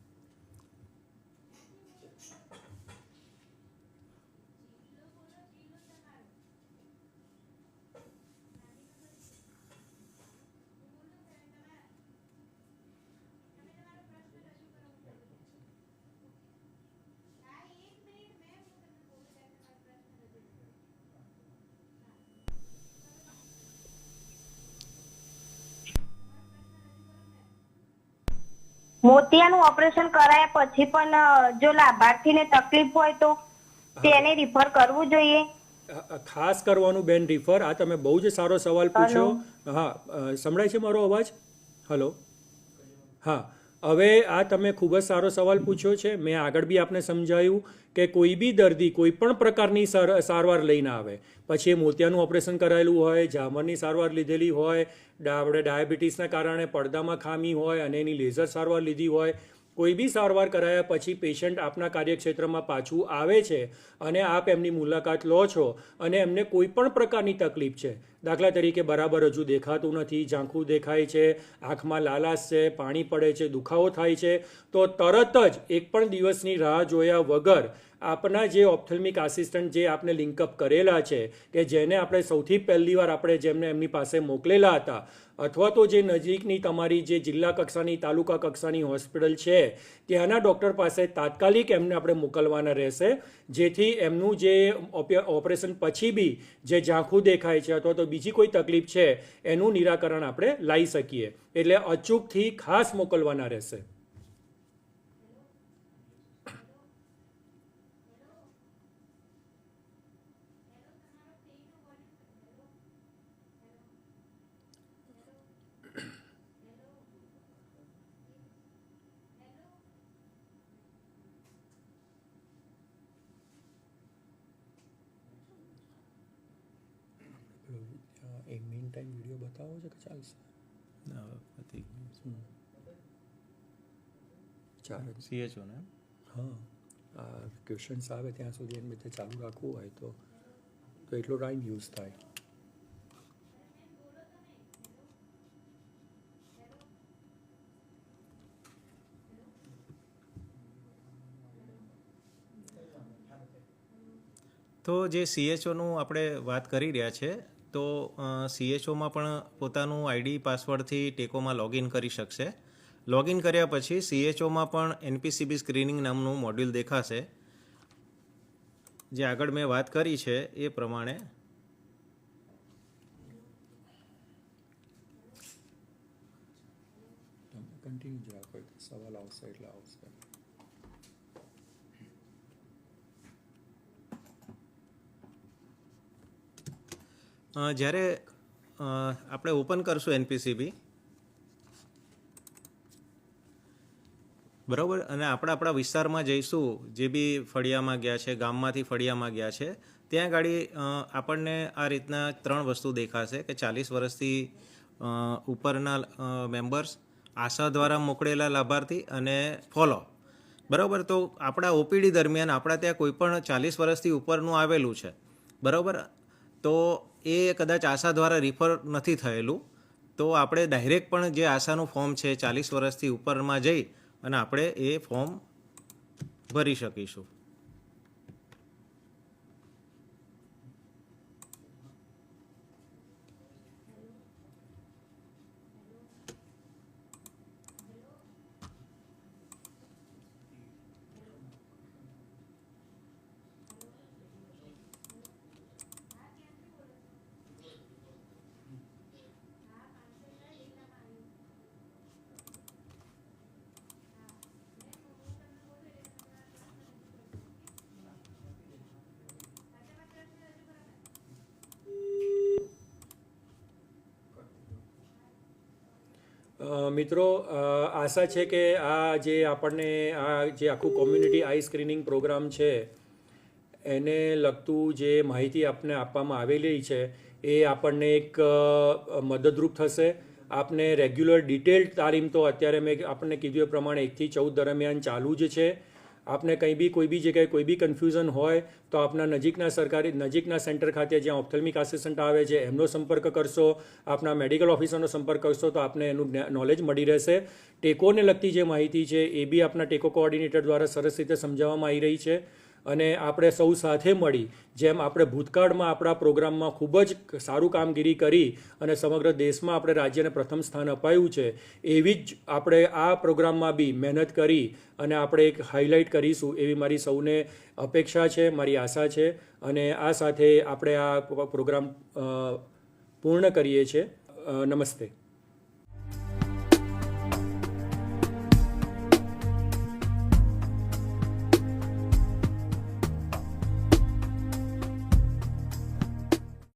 મોતિયાનું ઓપરેશન કરાયા પછી પણ જો લાભાર્થીને તકલીફ હોય તો તેને રિફર કરવું જોઈએ? ખાસ કરવાનું બેન રિફર. આ તમે બહુ જ સારો સવાલ પૂછ્યો. હા, સંભળાય છે મારો અવાજ? હલો, હા. હવે આ તમે ખૂબ જ સારો સવાલ પૂછ્યો છે. મેં આગળ બી આપને સમજાવ્યું કે કોઈ બી દર્દી કોઈ પણ પ્રકારની સારવાર લઈને આવે, પછી એ મોતિયાનું ઓપરેશન કરાયેલું હોય, ઝામરની સારવાર લીધેલી હોય, આપણે ડાયાબિટીસના કારણે પડદામાં ખામી હોય અને એની લેઝર સારવાર લીધી હોય, કોઈ બી સારવાર કરાયા પછી પેશન્ટ આપના કાર્યક્ષેત્રમાં પાછું આવે છે અને આપ એમની મુલાકાત લો છો અને એમને કોઈ પણ પ્રકારની તકલીફ છે, દાખલા તરીકે બરાબર હજુ દેખાતું નથી, ઝાંખું દેખાય છે, આંખમાં લાલાશ છે, પાણી પડે છે, દુખાવો થાય છે, તો તરત જ એક પણ દિવસની રાહ જોયા વગર આપના જે ઓપ્થેલ્મિક આસિસ્ટન્ટ જે આપને લિંકઅપ કરેલા છે, કે જેને આપણે સૌથી પહેલી વાર આપણે જેમને એમની પાસે મોકલેલા હતા, અથવા તો જે નજીકની તમારી જે જિલ્લા કક્ષાની, તાલુકા કક્ષાની હોસ્પિટલ છે ત્યાંના ડૉક્ટર પાસે તાત્કાલિક એમને આપણે મોકલવાના રહેશે, જેથી એમનું જે ઓપરેશન પછી બી જે ઝાંખું દેખાય છે અથવા તો બીજી કોઈ તકલીફ છે એનું નિરાકરણ આપણે લાવી શકીએ. એટલે અચૂકથી ખાસ મોકલવાના રહેશે. એક મીન ટાઈમ વિડીયો બતાવો છે કે ચાલશે? CHO ને હા, ક્વેશ્ચન્સ આવે ત્યાં સુધી એની રીતે ચાલુ રાખવું હોય તો એટલો ટાઈમ યુઝ થાય. તો જે CHOનું આપણે વાત કરી રહ્યા છે, તો CHOમાં પણ પોતાનું આઈડી પાસવર્ડથી ટેકોમાં લોગિન કરી શકશે. લોગિન કર્યા પછી CHOમાં પણ NPCB સ્ક્રીનિંગ નામનું મોડ્યુલ દેખાશે, જે આગળ મેં વાત કરી છે એ પ્રમાણે. કન્ટિન્યુ જ રાખો, સવાલ આવશે એટલે આવશે. જ્યારે આપણે ઓપન કરશું એનપીસીબી, બરાબર, અને આપણા વિસ્તારમાં જઈશું, જે બી ફળિયામાં ગયા છે, ગામમાંથી ફળિયામાં ગયા છે, ત્યાં ગાડી આપણને આ રીતના 3 વસ્તુ દેખાશે કે 40 વર્ષથી ઉપરના મેમ્બર્સ, આશા દ્વારા મોકલેલા લાભાર્થી અને ફોલો. બરાબર, તો આપણા ઓપીડી દરમિયાન આપણા ત્યાં કોઈ પણ 40 વર્ષથી ઉપરનું આવેલું છે, બરાબર, તો એ કદાચ આશા દ્વારા રિફર નથી થયેલું, તો આપણે ડાયરેક્ટ પણ જે આશાનું ફોર્મ છે 40 વર્ષથી ઉપરમાં જઈ અને આપણે એ ફોર્મ ભરી શકીશું. મિત્રો, આશા છે કે આ જે આપણને આ જે આખું કોમ્યુનિટી આઈ સ્ક્રીનિંગ પ્રોગ્રામ છે એને લગતું જે માહિતી આપને આપવામાં આવેલી છે એ આપણને એક મદદરૂપ થશે. આપને રેગ્યુલર ડિટેલ્ડ તાલીમ તો અત્યારે મેં આપણને કીધું એ પ્રમાણે 1 થી 14 દરમિયાન ચાલુ જ છે. આપને કોઈ બી જગ્યાએ કોઈ બી કન્ફ્યુઝન હોય તો આપના નજીકના સેન્ટર ખાતે જ્યાં ઓપ્થેલ્મિક આસિસ્ટન્ટ આવે છે એમનો સંપર્ક કરશો, આપના મેડિકલ ઓફિસરનો સંપર્ક કરશો તો આપને એનું નોલેજ મળી રહેશે. ટેકોને લગતી જે માહિતી છે એ બી આપના ટેકો કોઓર્ડિનેટર દ્વારા સરસ રીતે સમજાવવામાં આવી રહી છે. અને આપણે સૌ સાથે મળી જેમ આપણે ભૂતકાળમાં આપણા પ્રોગ્રામમાં ખૂબ જ સારું કામગીરી કરી અને સમગ્ર દેશમાં આપણે રાજ્યને પ્રથમ સ્થાન અપાયું છે, એવી જ આપણે આ પ્રોગ્રામમાં બી મહેનત કરી અને આપણે એક હાઇલાઇટ કરીશું એવી મારી સૌને અપેક્ષા છે, મારી આશા છે. અને આ સાથે આપણે આ પ્રોગ્રામ પૂર્ણ કરીએ છીએ. નમસ્તે.